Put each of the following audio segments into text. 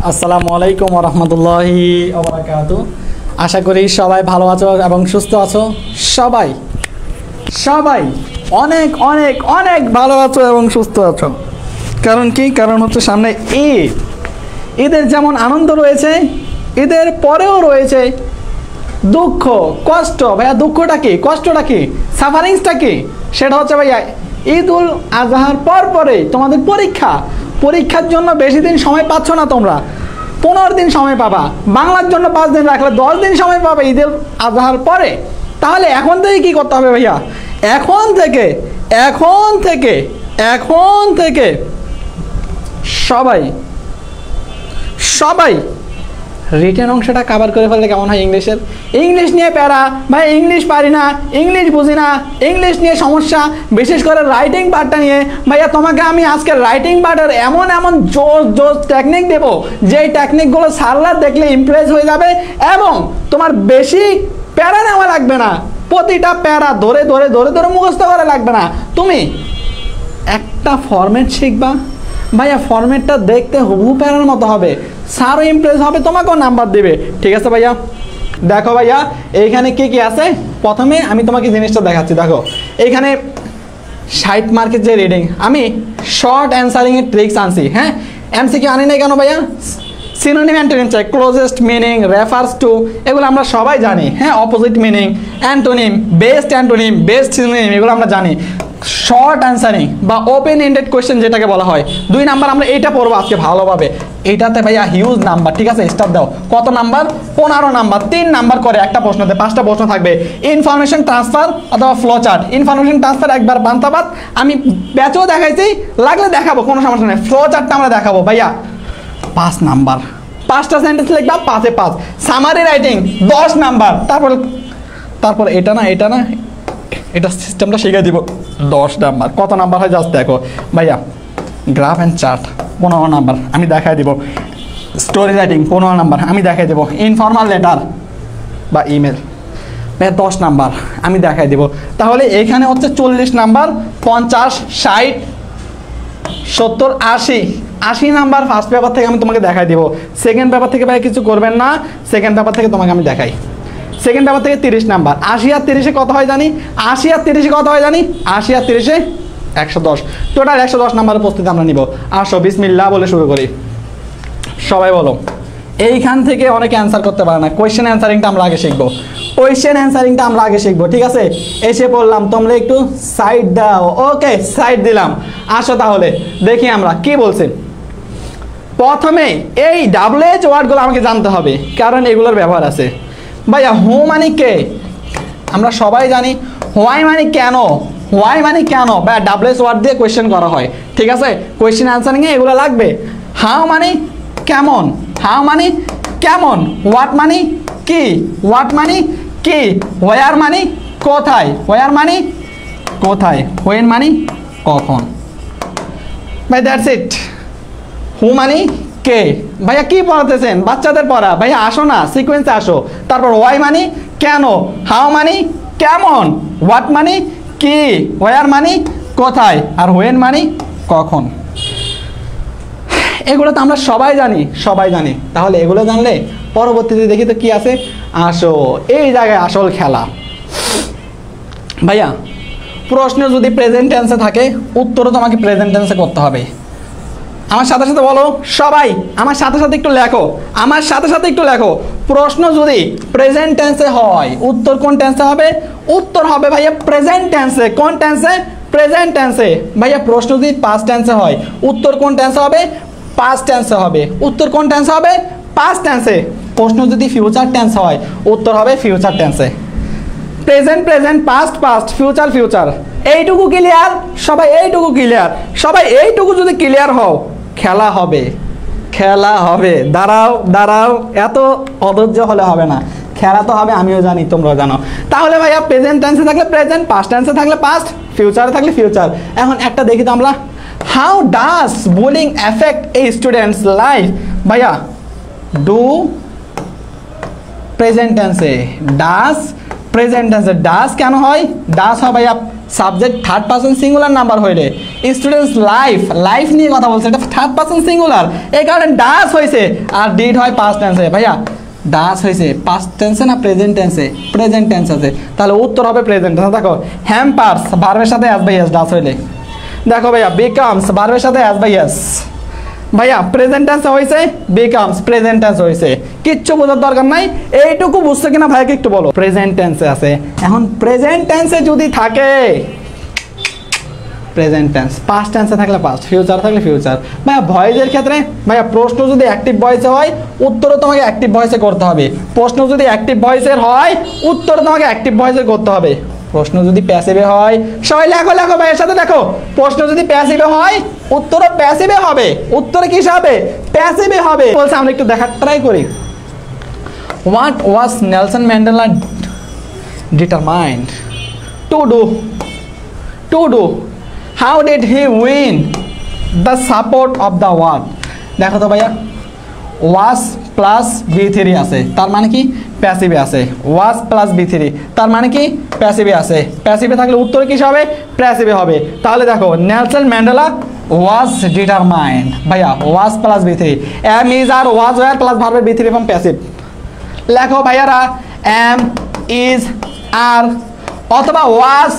আসসালামু আলাইকুম ওয়া রাহমাতুল্লাহি ওয়া বারাকাতুহু। আশা করি সবাই ভালো আছো এবং সুস্থ আছো। সবাই সবাই অনেক অনেক অনেক ভালো আছো এবং সুস্থ আছো। কারণ কি? কারণ হচ্ছে সামনে ঈদ। ঈদের যেমন আনন্দ রয়েছে, ঈদের পরেও রয়েছে দুঃখ, কষ্ট। ভাইয়া দুঃখটা কি, কষ্টটা কি, সাফারিংসটা কি? সেটা হচ্ছে ভাইয়া ঈদুল আজহার পরে তোমাদের পরীক্ষা। পরীক্ষার জন্য বেশি দিন সময় পাচ্ছ না তোমরা, 15 দিন সময় পাবা। বাংলার জন্য 5 দিন রাখলে 10 দিন সময় পাবে ঈদুল আজহার পরে। তাহলে এখন থেকে কি করতে হবে ভাইয়া? এখন থেকে সবাই সবাই রিটেন অংশটা কভার করে ফেললে কেমন হয়? ইংলিশ নিয়ে প্যারা ভাই, ইংলিশ পারি না, ইংলিশ বুঝি না, ইংলিশ নিয়ে সমস্যা, বিশেষ করে রাইটিং পার্টটা নিয়ে। ভাইয়া তোমাকে আমি আজকে রাইটিং পার্টের এমন জোস টেকনিক দেব, যেই টেকনিকগুলো সারলার দেখলে ইমপ্রেস হয়ে যাবে এবং তোমার বেশি প্যারা নেওয়া লাগবে না। প্রতিটা প্যারা ধরে ধরে ধরে ধরে মুখস্থ করা লাগবে না। তুমি একটা ফরম্যাট শিখবা ভাইয়া, ফরম্যাটটা দেখতে হুবহু প্যারার মতো হবে, স্যারও ইমপ্রেস হবে, তোমাকেও নাম্বার দেবে। ঠিক আছে ভাইয়া? দেখো ভাইয়া এইখানে কি কি আছে, প্রথমে আমি তোমাকে জিনিসটা দেখাচ্ছি। দেখো এইখানে 60 মার্কের যে রিডিং, আমি শর্ট অ্যান্সারিংয়ের ট্রিক্স আনছি। হ্যাঁ, এমসিকিউ আনি নাই কেন ভাইয়া? সিনোনিম অ্যান্টোনিম চাই, ক্লোজেস্ট মিনিং, রেফার্স টু, এগুলো আমরা সবাই জানি। হ্যাঁ, opposite meaning, antonym, best synonym, এগুলো আমরা জানি। শর্ট অ্যান্সারিং বা ওপেন এন্ডেড কোয়েশ্চেন যেটাকে বলা হয়, 2 নাম্বার আমরা এইটা পড়বো আজকে ভালোভাবে। এইটাতে ভাইয়া হিউজ নাম্বার। ঠিক আছে, স্টার দাও। কত নাম্বার? 15 নাম্বার। 3 নাম্বার করে একটা প্রশ্নতে, 5টা প্রশ্ন থাকবে। ইনফরমেশন ট্রান্সফার অথবা ফ্লো চার্ট। ইনফরমেশন ট্রান্সফার একবার বান্তাবাদ, আমি ব্যাচও দেখাইছি, লাগলে দেখাবো, কোনো সমস্যা নেই। ফ্লো চার্টটা আমরা দেখাবো ভাইয়া 5 নাম্বার। 5টা সেন্টেন্স লিখবা, 5-এ 5। Summary writing 10 number. তারপর এটা না এটা সিস্টেমটা শিখে দিব 10 নাম্বার। কত নাম্বার হয় জাস্ট দেখো ভাইয়া। গ্রাফ অ্যান্ড চার্ট 15 নাম্বার, আমি দেখাই দিব। স্টোরি রাইটিং 15 নাম্বার, আমি দেখাই দেবো। ইনফর্মাল লেটার বা ইমেল ভাইয়া 10 নাম্বার, আমি দেখাই দেবো। তাহলে এখানে হচ্ছে 40 নাম্বার, 50, 60, 70, 80 নাম্বার ফার্স্ট পেপার থেকে আমি তোমাকে দেখাই দিব। সেকেন্ড পেপার থেকে ভাই কিছু করবেন না, সেকেন্ড পেপার থেকে তোমাকে আমি দেখাই। সেকেন্ড পেপার থেকে 30 নাম্বার। 80 আর 30-এ কত হয় জানি? 80 আর 30-এ 110। টোটাল 110 নাম্বারের প্রস্তুতি আমরা নিব। আসো বিসমিল্লাহ বলে শুরু করি। সবাই বলো। এইখান থেকে অনেকে অ্যান্সার করতে পারে না। কোয়েশ্চেন অ্যান্সারিংটা আমরা আগে শিখবো। ঠিক আছে, এসে পড়লাম, তোমরা একটু সাইড দাও। ওকে, সাইড দিলাম। আসো তাহলে দেখি আমরা কি বলছি। প্রথমে এই WH ওয়ার্ডগুলো আমাকে জানতে হবে, কারণ এগুলোর ব্যবহার আছে। ভাইয়া হু মানে কে? আমরা সবাই জানি। হোয়াই মানে কেন বা WH ওয়ার্ড দিয়ে কোয়েশ্চেন করা হয়। ঠিক আছে, কোয়েশ্চেন অ্যান্সারিংয়ে এগুলো লাগবে। হাউ মানে কেমন, হোয়াট মানে কি, হোয়ার মানে কোথায়, হোয়েন মানে কখন। ভাই দ্যাটস ইট। হু মানে কে? ভাইয়া কি পড়াতেছেন? বাচ্চাদের পড়া। ভাইয়া আসো না, সিকোয়েন্সে আসো। তারপর ওয়াই মানে কেন, হাউ মানে কেমন, হোয়াট মানে কি, ওয়ার মানে কোথায়, আর হোয়েন মানে কখন। এগুলো তো আমরা সবাই জানি। তাহলে এগুলো জানলে পরবর্তীতে দেখি তো কি আছে। আসো, এই জায়গায় আসল খেলা। ভাইয়া প্রশ্ন যদি প্রেজেন্ট টেন্সে থাকে, উত্তরও তোমাকে প্রেজেন্ট টেন্সে করতে হবে। আমার সাথে বলো সবাই, আমার সাথে একটু লেখো। প্রশ্ন যদি প্রেজেন্ট টেন্সে হয়, উত্তর কোন টেন্সে হবে? উত্তর হবে ভাইয়া প্রেজেন্ট টেন্সে। কোন টেন্সে? প্রেজেন্ট টেন্সে। ভাইয়া প্রশ্ন যদি পাস্ট টেন্সে হয়, উত্তর কোন টেন্সে হবে? পাস্ট টেন্সে হবে। উত্তর কোন টেন্সে হবে? পাস্ট টেন্সে। প্রশ্ন যদি ফিউচার টেন্স হয়, উত্তর হবে ফিউচার টেন্সে। Present, past, future. এইটুকু ক্লিয়ার সবাই? সবাই এইটুকু যদি ক্লিয়ার হও, খেলা হবে। দাঁড়াও, এত অধৈর্য হলে হবে না। খেলা তো হবে, আমিও জানি, তোমরাও জানো। তাহলে ভাইয়া প্রেজেন্ট টেন্সে থাকলে প্রেজেন্ট, পাস্ট টেন্সে থাকলে পাস্ট, ফিউচারে থাকলে ফিউচার। এখন একটা দেখি তো আমরা। How does bullying effect A students life? ভাইয়া ডু প্রেজেন্ট টেন্সে, ডাজ প্রেজেন্ট টেন্সে ডাস কেন হয়? ডাস হয় ভাইয়া subject third person singular number হইলে। স্টুডেন্টস লাইফ নিয়ে কথা বলছে, এটা থার্ড পারসন সিঙ্গুলার, এই কারণে ডাস হয়েছে। আর ডিড হয় পাস্ট টেন্সে। ভাইয়া ডাস হয়েছে পাস্ট টেন্সে না প্রেজেন্ট টেন্সে? প্রেজেন্ট টেন্স আছে, তাহলে উত্তর হবে প্রেজেন্ট টেন্স। দেখো হ্যাম্পার্স ভার্বের সাথে অ্যাজ বাই অ্যাজ ডাস হইলে। দেখো ভাইয়া বিকামস ভার্বের সাথে অ্যাজ বাই অ্যাজ, ভাইয়া প্রেজেন্ট টেন্সে হয়েছে, বিকামস প্রেজেন্ট টেন্স হয়েছে। কিচ্ছু বোঝার দরকার নাই, এইটুকু বুঝছো কিনা ভাইয়াকে একটু বলো। প্রেজেন্ট টেন্সে আছে। এখন প্রেজেন্ট টেন্সে যদি থাকে প্রেজেন্ট টেন্স, পাস্ট টেন্সে থাকলে পাস্ট, ফিউচার থাকলে ফিউচার। ভাইয়া ভয়েসের ক্ষেত্রে ভাইয়া প্রশ্ন যদি অ্যাক্টিভ ভয়েসে হয় উত্তরও তোমাকে অ্যাক্টিভ ভয়েসে করতে হবে। প্রশ্ন যদি অ্যাক্টিভ ভয়েসের হয় উত্তর তোমাকে অ্যাক্টিভ ভয়েসে করতে হবে। প্রশ্ন যদি প্যাসিভে হয়, সবাই লেখো লেখো ভাইয়ের সাথে দেখো, প্রশ্ন যদি প্যাসিভে হয় উত্তরও প্যাসিভে হবে। উত্তরে কি হবে? প্যাসিভে হবে। বলছে আমরা একটু দেখার ট্রাই করি। What was Nelson Mandela determined to do? How did he win the support of the world? দেখো তো ভাইয়া ওয়াজ প্লাস B3 আছে, তার মানে কি প্যাসিভে আছে। ওয়াজ প্লাস B3 তার মানে কি প্যাসিভে আছে। প্যাসিভে থাকলে উত্তর কি হবে? প্যাসিভে হবে। তাহলে দেখো নেলসন ম্যান্ডেলা ওয়াজ ডিটারমাইন্ড, ভাইয়া was plus B3, am is are was were plus ভার্বের B3 ফর্ম প্যাসিভ। লেখো ভাইয়ারা এম ইজ আর অথবা ওয়াজ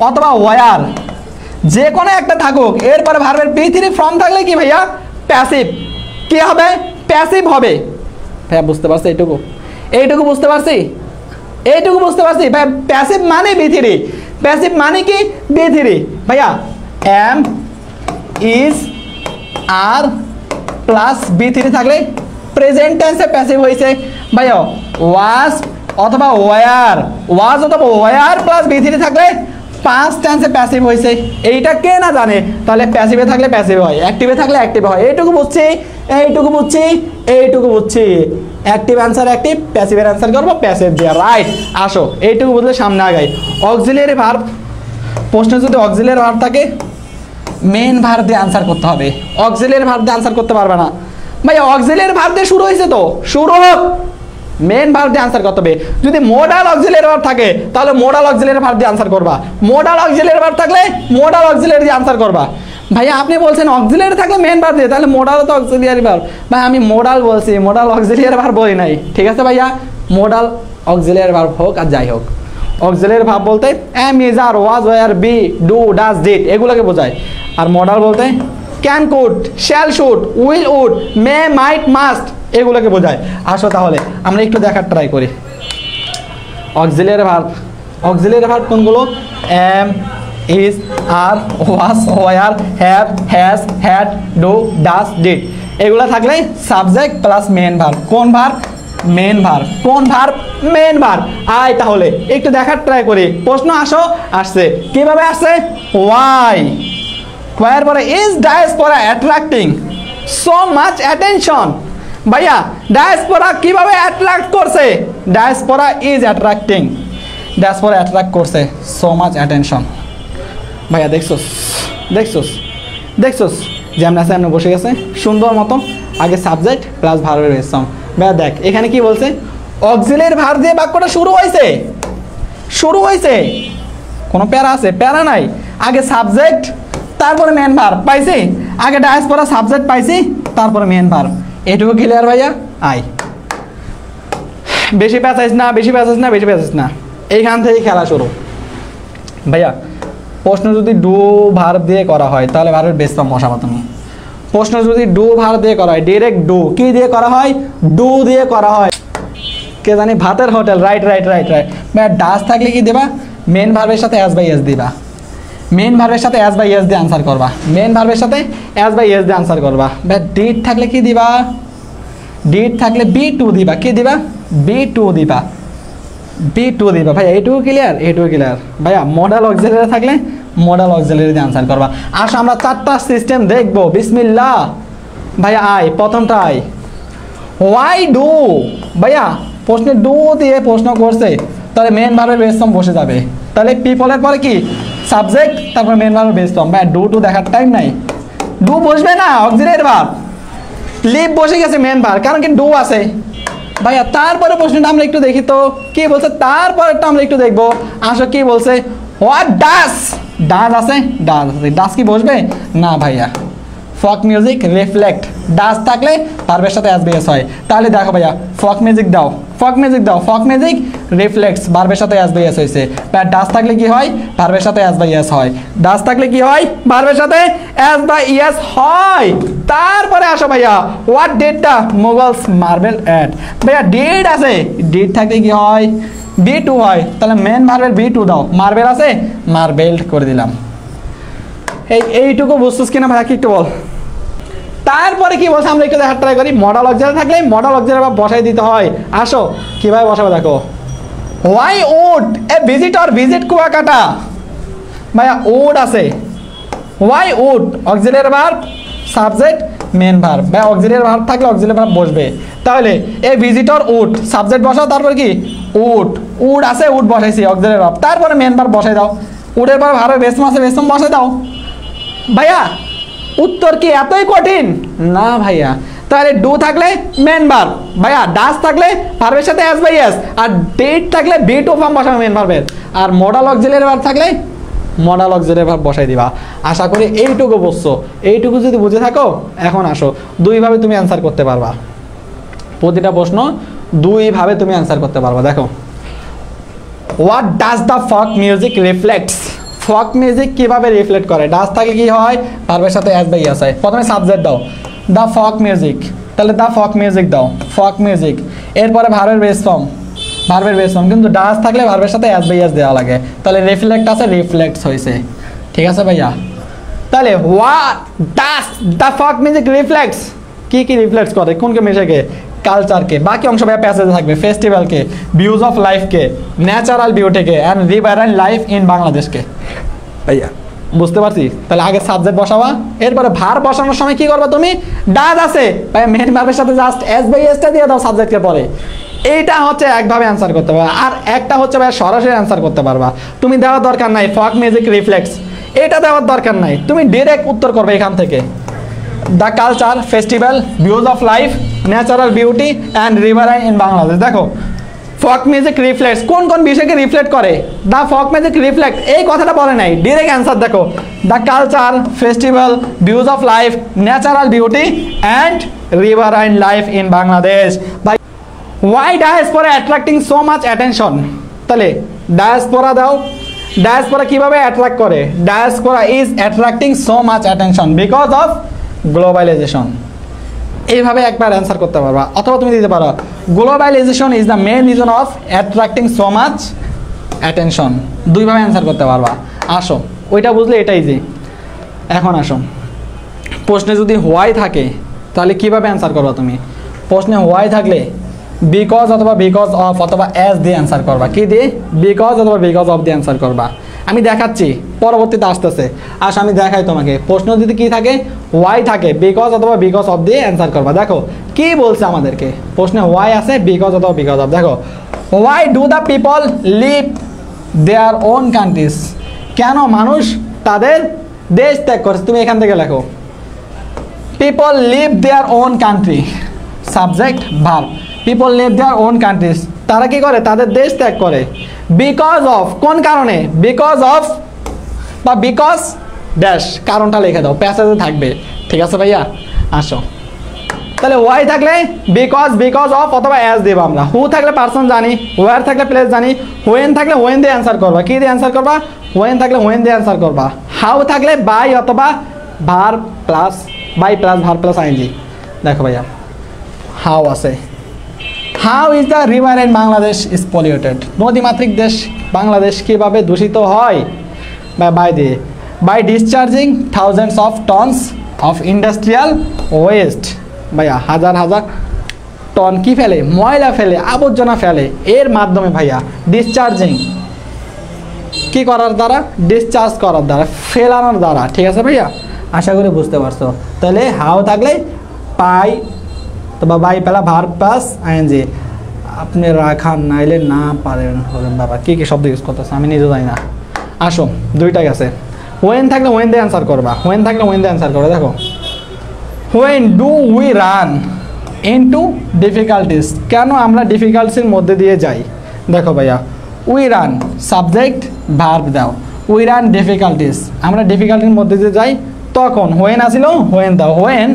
অথবা ওয়ার, যে কোনো একটা থাকুক, এরপরে ভার্বের B3 ফর্ম থাকলে কি ভাইয়া? প্যাসিভ। কি হবে? প্যাসিভ হবে। ভাইয়া বুঝতে পারছি? এইটুকু বুঝতে পারছি, এইটুকু বুঝতে পারছি ভাই। প্যাসিভ মানে B3, প্যাসিভ মানে কি B3। ভাইয়া M is R plus B3 থাকলে প্রেজেন্ট টেন্সে প্যাসিভ হয়েছে। ভাইয়া ওয়াজ অথবা ওয়ার, ওয়াজ অথবা ওয়ার প্লাস B3 থাকলে পাস্ট টেন্সে প্যাসিভ হয়েছে। এইটা কে না জানে? তাহলে প্যাসিভে থাকলে প্যাসিভ হয়, অ্যাক্টিভে থাকলে অ্যাক্টিভ হয়। এইটুকু বুঝছি, এইটুকু বুঝছি, এইটুকু বুঝছি। অ্যাক্টিভ অ্যান্সার অ্যাক্টিভ, প্যাসিভের অ্যান্সার করবো প্যাসিভ দিয়ে। রাইট, আসো এইটুকু বুঝলে সামনে আগাই। অক্সিলিয়ারি ভার্ব, প্রশ্নে যদি অক্সিলিয়ারি ভার্ব থাকে মেন ভার্ব দিয়ে আনসার করতে হবে। অক্সিলিয়ারি ভার্ব দিয়ে আনসার করতে পারবে না। ভাই অক্সিলিয়ারি ভার্ব দিয়ে শুরু হয়েছে তো, শুরু হোক, মেন ভার্ব দিয়ে আনসার করতে হবে। যদি মোডাল অক্সিলিয়ারি ভার্ব থাকে তাহলে মোডাল অক্সিলিয়ারি ভার্ব দিয়ে আনসার করবা। মোডাল অক্সিলিয়ারি ভার্ব থাকলে মোডাল অক্সিলিয়ারি দিয়ে আনসার করবা। ভাইয়া আপনি বলছেন অক্সিলিয়ারি থাকলে মেন ভার্ব দিয়ে, তাহলে মোডাল তো অক্সিলিয়ারি ভার্ব। ভাই আমি মোডাল বলছি, মোডাল অক্সিলিয়ারি ভার্ব বলি নাই। ঠিক আছে ভাইয়া, মোডাল অক্সিলিয়ারি ভার্ব হোক আর যাই হোক, অক্সিলিয়ারি ভার্ব বলতে am is are was were be do does did এগুলোকে বোঝায়। আর মোডাল বলতে can could shall should will would may might must এগুলোকে বোঝায়। আসো তাহলে আমরা একটু দেখার ট্রাই করি। অক্সিলিয়ারি ভার্ব কোনগুলো? Am is are was were have has had do does did এগুলো থাকলে সাবজেক্ট প্লাস মেন ভার্ব। কোন ভার্ব? Main verb. কোন ভার্ব? Main verb. আয় তাহলে একটু দেখার ট্রাই করি। প্রশ্ন আসছে কিভাবে আসছে? ওয়াই ওয়ার পরে is diaspora attracting so much attention? ভাইয়া ডায়াসপোরা কিভাবে অ্যাট্রাক্ট করছে? Diaspora is attracting, diaspora attract করছে সো মাচ অ্যাটেনশন। ভাইয়া দেখছোস যেমন আছে এমন বসে গেছে সুন্দর মতো। আগে সাবজেক্ট প্লাস ভার্বের বেস ফর্ম। ভাইয়া দেখ এখানে কি বলছে? অক্সিলিয়ারি ভার্ব দিয়ে বাক্যটা শুরু হয়েছে। কোনো প্যারা আছে? প্যারা নাই। আগে সাবজেক্ট তারপরে মেন ভার্ব পাইছি, আগে ডায়াসপোরা সাবজেক্ট পাইছি তারপরে মেন ভার্ব। এটুকু ক্লিয়ার ভাইয়া? আই বেশি প্যাঁচাইস না, এইখান থেকে খেলা শুরু। ভাইয়া প্রশ্ন যদি ডু ভার্ব দিয়ে করা হয় তাহলে ভার্বের বেস ফর্ম বসাবো তুমি। প্রশ্ন যদি ডু ভার্ব দিয়ে করা হয়, ডিরেক্ট ডু কি দিয়ে করা হয়? ডু দিয়ে করা হয়। কে জানি ভাতের হোটেল। রাইট। ভাইয়া ডাস থাকলে কি দেবা? মেন ভার্বের সাথে অ্যাজ বাই এস দিবা। মেন ভার্বের সাথে অ্যাজ বাই এস দিয়ে আনসার করবা। ভাই ডিড থাকলে কি দিবা? ডিড থাকলে B2 দিবা। কি দিবা? B2 দিবা। ভাই এইটুকু ক্লিয়ার? ভাইয়া মডাল অক্সিলিয়ারি থাকলে মডাল অক্সিলিয়ারি দিয়ে আনসার করবা। আসো আমরা 4টা সিস্টেম দেখবো। বিসমিল্লাহ। ভাইয়া আয়, প্রথমটা আয়। Why do? ভাইয়া প্রশ্নে ডু দিয়ে প্রশ্ন করছে, তাহলে মেন ভার্বের বেস ফর্ম বসে যাবে। তাহলে পিপলের পরে কি? সাবজেক্ট তারপর মেন ভার্বের বেস ফর্ম। ভাই ডু টু দেখার টাইম নাই, ডু বসবে না। অক্সিলিয়ারি ভার্ব লিভ বসে গেছে মেন ভার্ব, কারণ কি ডু আছে। ভাইয়া তারপরে প্রশ্নটা আমরা একটু দেখি তো কি বলছে, তারপরেরটা আমরা একটু দেখবো। আসো কি বলছে, হোয়াট ডাস, ডাস আছে, ডাস আছে, ডাস কি বসবে না ভাইয়া। ফক মিউজিক রিফ্লেক্ট, ডাস থাকলে ভার্বের সাথে এসবিএস হয়। তাহলে দেখো ভাইয়া ফক মিউজিক দাও, ফক মিউজিক দাও, ফক মিউজিক রিফ্লেক্টস ভার্বের সাথে এসবিএস হয়েছে। ডাস থাকলে কি হয়, ভার্বের সাথে এসবিএস হয়। ডাস থাকলে কি হয়, ভার্বের সাথে এসবিএস হয়। তারপরে আসো ভাইয়া হোয়াট ডেটটা, মোগলস মার্বেল এট, ভাইয়া ডেট আছে, ডেট থাকলে কি হয়, বি2 হয়। তাহলে মেন ভার্বের বি2 দাও, মার্বেল আছে মার্বেলড করে দিলাম। এইটুকু বুঝছিস কিনা ভাইয়া কি একটু বল। তারপরে কি বলছে আমরা একটু দেখার ট্রাই করি। মডাল অক্সিলারি থাকলে মডাল অক্সিলারি বসাই দিতে হয়। আসো কিভাবে বসাবো দেখো। Why would a visitor visit Kuakata, ভাইয়া উড আছে, why would auxiliary verb subject main verb, ভাই অক্সিলারি ভার্ব থাকলে অক্সিলারি ভার্ব বসবে। তাহলে এ ভিজিটর উড সাবজেক্ট বসাও, তারপর কি উড, উড আছে উড বসাইছি অক্সিলারি ভার্ব, তারপরে মেন ভার্ব বসাই দাও। উডের পর ভার্বে বেসম আছে বেসম বসাই দাও। ভাইয়া উত্তর কি এতই কঠিন না ভাইয়া। তাহলে ডু থাকলে মেন ভার্ব, ভাইয়া ডাস থাকলে ভার্বের সাথে এস বাই এস, আর ডেট থাকলে বি2 ফর্ম বসাবে মেন ভার্বের, আর মডাল অক্সিলারি ভার্ব থাকলে মডাল অক্সিলারি ভার্ব বসাই দিবা। আশা করি এইটুকু বুঝছো। এইটুকু যদি বুঝে থাকো এখন আসো দুইভাবে তুমি অ্যান্সার করতে পারবা। প্রতিটা প্রশ্ন দুইভাবে তুমি অ্যান্সার করতে পারবা। দেখো হোয়াট ডাজ দ্য ফক মিউজিক রিফ্লেক্টস, ফক মিউজিক কিভাবে রিফ্লেক্ট করে, ডাস থাকে কি হয় ভার্বের সাথে এস বাই এস হয়। প্রথমে সাবজেক্ট দাও দ্য ফক মিউজিক, তাহলে দ্য ফক মিউজিক দাও, ফক মিউজিক, এরপরে ভার্বের বেস ফর্ম, ভার্বের বেস ফর্ম, কিন্তু ডাস থাকলে ভার্বের সাথে এস বাই এস দেওয়া লাগে। তাহলে রিফ্লেক্ট আছে রিফ্লেক্টস হয়েছে, ঠিক আছে ভাইয়া। তাহলে হোয়াট ডাজ দ্য ফক মিউজিক রিফ্লেক্টস, কি কি রিফ্লেক্টস করে, কোনকে মিশেকে, কালচারকে, বাকি অংশ ভাইয়া প্যাসেজে থাকবে, ফেস্টিভ্যালকে, ভিউজ অফ লাইফকে, ন্যাচারাল বিউটিকে, অ্যান্ড রিভারাইন লাইফ ইন বাংলাদেশকে। ভাইয়া বুঝতে পারছি। তাহলে আগে সাবজেক্ট বসাবা, এরপরে ভার্ব বসানোর সময় কি করবা তুমি, ডাজ আছে ভাইয়া মেন ভার্বের সাথে জাস্ট এস বাই এসটা দিয়ে দাও সাবজেক্টের পরে। এইটা হচ্ছে একভাবে অ্যান্সার করতে পারবা, আর একটা হচ্ছে ভাইয়া সরাসরি অ্যান্সার করতে পারবা। তুমি দেওয়ার দরকার নাই ফক মিউজিক রিফ্লেক্টস, এটা দেওয়ার দরকার নাই, তুমি ডিরেক্ট উত্তর করবে এখান থেকে। The culture, festival, views of life, natural beauty and riverine in Bangladesh. দেখো ফক মিউজিক রিফ্লেক্টস কোন কোন বিষয়কে রিফ্লেক্ট করে, দ্য ফক মিউজিক রিফ্লেক্ট এই কথাটা বলে নাই, ডিরেক্ট অ্যান্সার দেখো the culture, festival, views of life, natural beauty and riverine life in Bangladesh. বাই why diaspora attracting so much attention, তাহলে ডায়াসপোরা দাও, ডায়াসপোরা কিভাবে অ্যাট্রাক্ট করে, diaspora is attracting so much attention because of globalisation. এইভাবে একবার answer করতে পারবা, অথবা তুমি দিতে পারো globalisation is the main reason of attracting so much attention. দুইভাবে অ্যান্সার করতে পারবা। আসো ওইটা বুঝলে এটা ইজি। এখন আসো প্রশ্নে যদি হোয়াই থাকে তাহলে কিভাবে অ্যান্সার করবা তুমি। প্রশ্নে হোয়াই থাকলে বিকজ অথবা বিকজ অফ অথবা অ্যাজ দিয়ে অ্যান্সার করবা। কি দিয়ে, বিকজ অথবা বিকজ অফ দিয়ে অ্যান্সার করবা। আমি দেখাচ্ছি পরবর্তীতে আসতেছে। আসো আমি দেখাই তোমাকে। প্রশ্ন যদি কি থাকে, ওয়াই থাকে, বিকজ অথবা বিকজ অফ দিয়ে অ্যান্সার করবা। দেখো কি বলছে আমাদেরকে, প্রশ্নে ওয়াই আছে, বিকজ অথবা বিকজ অফ। দেখো why do the people live their own countries, কেন মানুষ তাদের দেশ ত্যাগ করছে। তুমি এখান থেকে লেখো people live their own country, subject verb, people live their own countries, তারা কি করে তাদের দেশ ত্যাগ করে। বিকজ অফ কোন কারণে, বিকজ অফ বা বিকজ ড্যাশ, কারণটা লিখে দাও, প্যাসেজে থাকবে। ঠিক আছে ভাইয়া। আসো তাহলে ওয়াই থাকলে বিকজ, বিকজ অফ অথবা অ্যাজ দেবো আমরা। হু থাকলে পার্সন জানি, ওয়ার থাকলে প্লেস জানি, হোয়েন থাকলে হোয়েন দিয়ে অ্যান্সার করবা। কি দিয়ে অ্যান্সার করবা, হোয়েন থাকলে হোয়েন দিয়ে অ্যান্সার করবা। হাউ থাকলে বাই অথবা verb plus, by plus verb plus ING. দেখো ভাইয়া হাউ আছে, how is the river in Bangladesh is polluted, নদীমাতৃক দেশ বাংলাদেশ কীভাবে দূষিত হয়, বাই দিয়ে, by discharging thousands of tons of industrial waste. ভাইয়া হাজার হাজার টন কি ফেলে, ময়লা ফেলে, আবর্জনা ফেলে, এর মাধ্যমে ভাইয়া ডিসচার্জিং কি করার দ্বারা, ডিসচার্জ করার দ্বারা, ফেলানোর দ্বারা। ঠিক আছে ভাইয়া, আশা করি বুঝতে পারছো। তাহলে হাউ থাকলে পাই বা বাই পেলা ভার্ব প্লাস আইএনজি। আপনি রাখান নাইলে না পারেন হলেন বাবা, কী কী শব্দ ইউজ করতেছে আমি নিজে জানি না। আসো দুইটাই আছে। হোয়েন থাকলে হোয়েন দিয়ে অ্যান্সার করবা, হোয়েন থাকলে হোয়েন দিয়ে অ্যান্সার করবে। দেখো when do we run, into difficulties. কেন আমরা ডিফিকাল্টিসের মধ্যে দিয়ে যাই? দেখো ভাইয়া, উই রান সাবজেক্ট ভার্ব দাও, উই রান ডিফিকাল্টিস, আমরা ডিফিকাল্টির মধ্যে দিয়ে যাই। তখন হোয়েন আসিল, হোয়েন দাও, when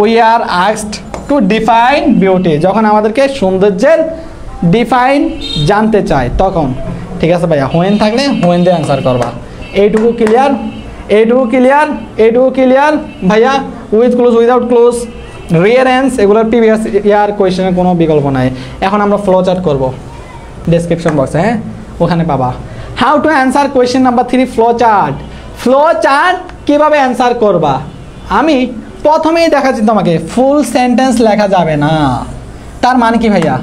we are asked to define beauty, যখন আমাদেরকে সৌন্দর্যের ডিফাইন জানতে চায় তখন। ঠিক আছে ভাইয়া, হোয়েন থাকলে হোয়েন দিয়ে অ্যান্সার করবা। এইটুকু ক্লিয়ার, এইটুকু ক্লিয়ার, এইটুকু ক্লিয়ার ভাইয়া। উইথ ক্লোজ, উইদাউট ক্লোজ, রিয়ারেন্স, এগুলোর প্রিভিয়াস ইয়ার কোয়েশ্চেনের কোনো বিকল্প নাই। এখন আমরা ফ্লো চার্ট করবো ডেসক্রিপশন বক্সে, হ্যাঁ ওখানে পাবা। How to answer question number 3 flow chart. Flow chart কীভাবে অ্যান্সার করবা? আমি প্রথমেই দেখাচ্ছি তোমাকে, ফুল সেন্টেন্স লেখা যাবে না। তার মানে কি ভাইয়া?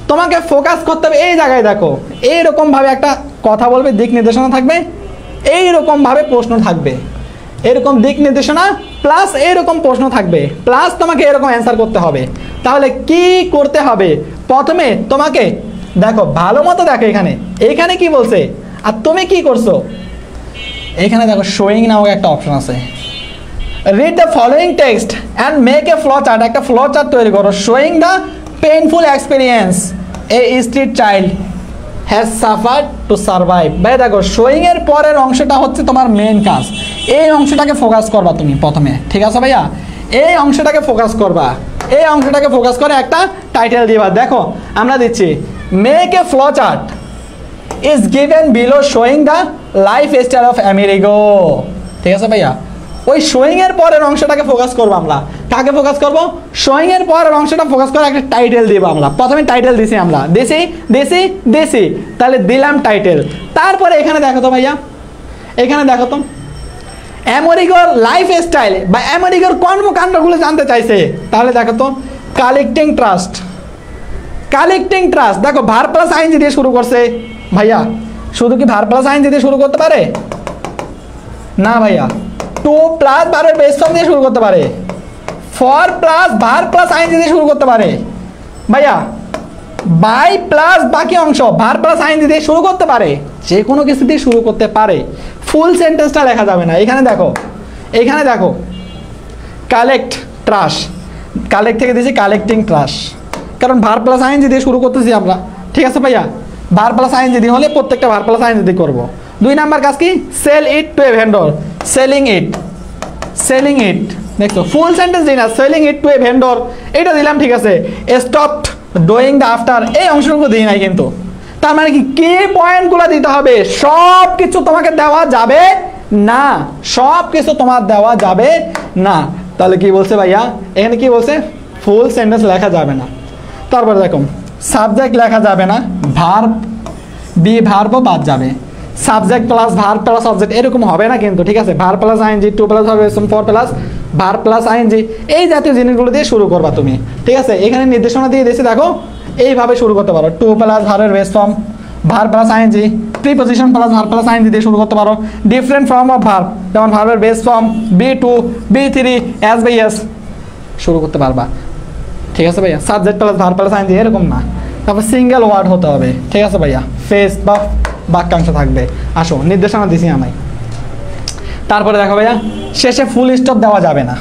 তোমাকে ফোকাস করতে হবে এই জায়গায়। দেখো এইরকমভাবে একটা কথা বলবে, দিক নির্দেশনা থাকবে, এইরকমভাবে প্রশ্ন থাকবে, এরকম দিক নির্দেশনা প্লাস এইরকম প্রশ্ন থাকবে, প্লাস তোমাকে এরকম অ্যান্সার করতে হবে। তাহলে কি করতে হবে? প্রথমে তোমাকে দেখো, ভালো মতো দেখো, এখানে কি বলছে আর তুমি কি করছো। এখানে দেখো শোয়িং নামক একটা অপশন আছে। Read the following text and make a flow chart, একটা ফ্লো চার্ট তৈরি করো। Showing the painful experience a street child has suffered to survive. ভাই দেখো, শোয়িং এর পরের অংশটা হচ্ছে তোমার মেন কাজ। এই অংশটাকে ফোকাস করবা তুমি প্রথমে, ঠিক আছে ভাইয়া? এই অংশটাকে ফোকাস করবা, এই অংশটাকে ফোকাস করে একটা টাইটেল দিবা। দেখো আমরা দিচ্ছি, make a flow chart is given below showing the life style of Amerigo. ঠিক আছে ভাইয়া? ওই শোয়িং এর পরের অংশটাকে ফোকাস করবো আমরা। কাকে ফোকাস করবো? শোয়িং এর পরের অংশটা ফোকাস করে একটা টাইটেল দিব আমরা। প্রথমে টাইটেল দিছি আমরা, দেশি দেশি দেশি, তাহলে দিলাম টাইটেল। তারপরে এখানে দেখো তো ভাইয়া, এখানে দেখো তো আমেরিকার লাইফ স্টাইল বা আমেরিকার কর্মকাণ্ডগুলো জানতে চাইছে। তাহলে দেখো তো কালেক্টিং ট্রাস্ট, কালেক্টিং ট্রাস্ট। দেখো ভার প্লাস আইএনজি দিয়ে শুরু করছে ভাইয়া। শুধু কি ভার প্লাস আইএনজি দিয়ে শুরু করতে পারে? না ভাইয়া, টু প্লাস ভার্বের বেস ফর্ম দিয়ে শুরু করতে পারে, for plus verb plus ING দিয়ে শুরু করতে পারে ভাইয়া, বাই প্লাস বাকি অংশ ভার প্লাস আইএনজি দিয়ে শুরু করতে পারে, যে কোনো কিছু দিয়ে শুরু করতে পারে। ফুল সেন্টেন্সটা লেখা যাবে না। এখানে দেখো, এখানে দেখো কালেক্ট ট্রাশ, কালেক্ট থেকে দিয়েছি কালেক্টিং ট্রাশ, কারণ ভার প্লাস আইএনজি দিয়ে শুরু করতেছি আমরা। ঠিক আছে ভাইয়া? ভার প্লাস আইএনজি দিয়ে হলে প্রত্যেকটা ভার প্লাস আইএনজি দিয়ে করবো। 2 নাম্বার কাজ কি? Sell it to a vendor, selling it, selling it. দেখছো ফুল সেন্টেন্স দিই না, selling it to a vendor এটা দিলাম, ঠিক আছে। স্টপড ডুইং দ্য আফটার, এই অংশটুকু দিই নাই কিন্তু। তার মানে কি পয়েন্টগুলো দিতে হবে। সব কিছু তোমাকে দেওয়া যাবে না, সব কিছু তোমার দেওয়া যাবে না। তাহলে কি বলছে ভাইয়া? এখানে কি বলছে? ফুল সেন্টেন্স লেখা যাবে না। তারপর দেখো সাবজেক্ট লেখা যাবে না, ভার্ব বি ভার্বও বাদ যাবে। Subject plus verb plus object এরকম হবে না কিন্তু, ঠিক আছে? Verb plus ING, to plus verb for plus verb plus ING, এই জাতীয় জিনিসগুলো দিয়ে শুরু করবা তুমি। ঠিক আছে? এখানে নির্দেশনা দিয়ে দিয়েছি, দেখো এইভাবে শুরু করতে পারো। টু প্লাস ভার্বের base form, verb plus ING, preposition plus verb plus ING দিয়ে শুরু করতে পারো। ডিফারেন্ট ফর্ম অফ ভার্ব, যেমন ভার্বের বেস ফর্ম বি2 বি3 এস বাই এস শুরু করতে পারবা। ঠিক আছে ভাইয়া? Subject plus verb plus ING এরকম না। তারপর সিঙ্গেল ওয়ার্ড হতে হবে। ঠিক আছে ভাইয়া? ফেস বা বাক্যাংশ থাকবে। আসো নির্দেশনা দিছি আমি। তারপরে দেখো ভাইয়া, শেষে ফুল স্টপ দেওয়া যাবে না।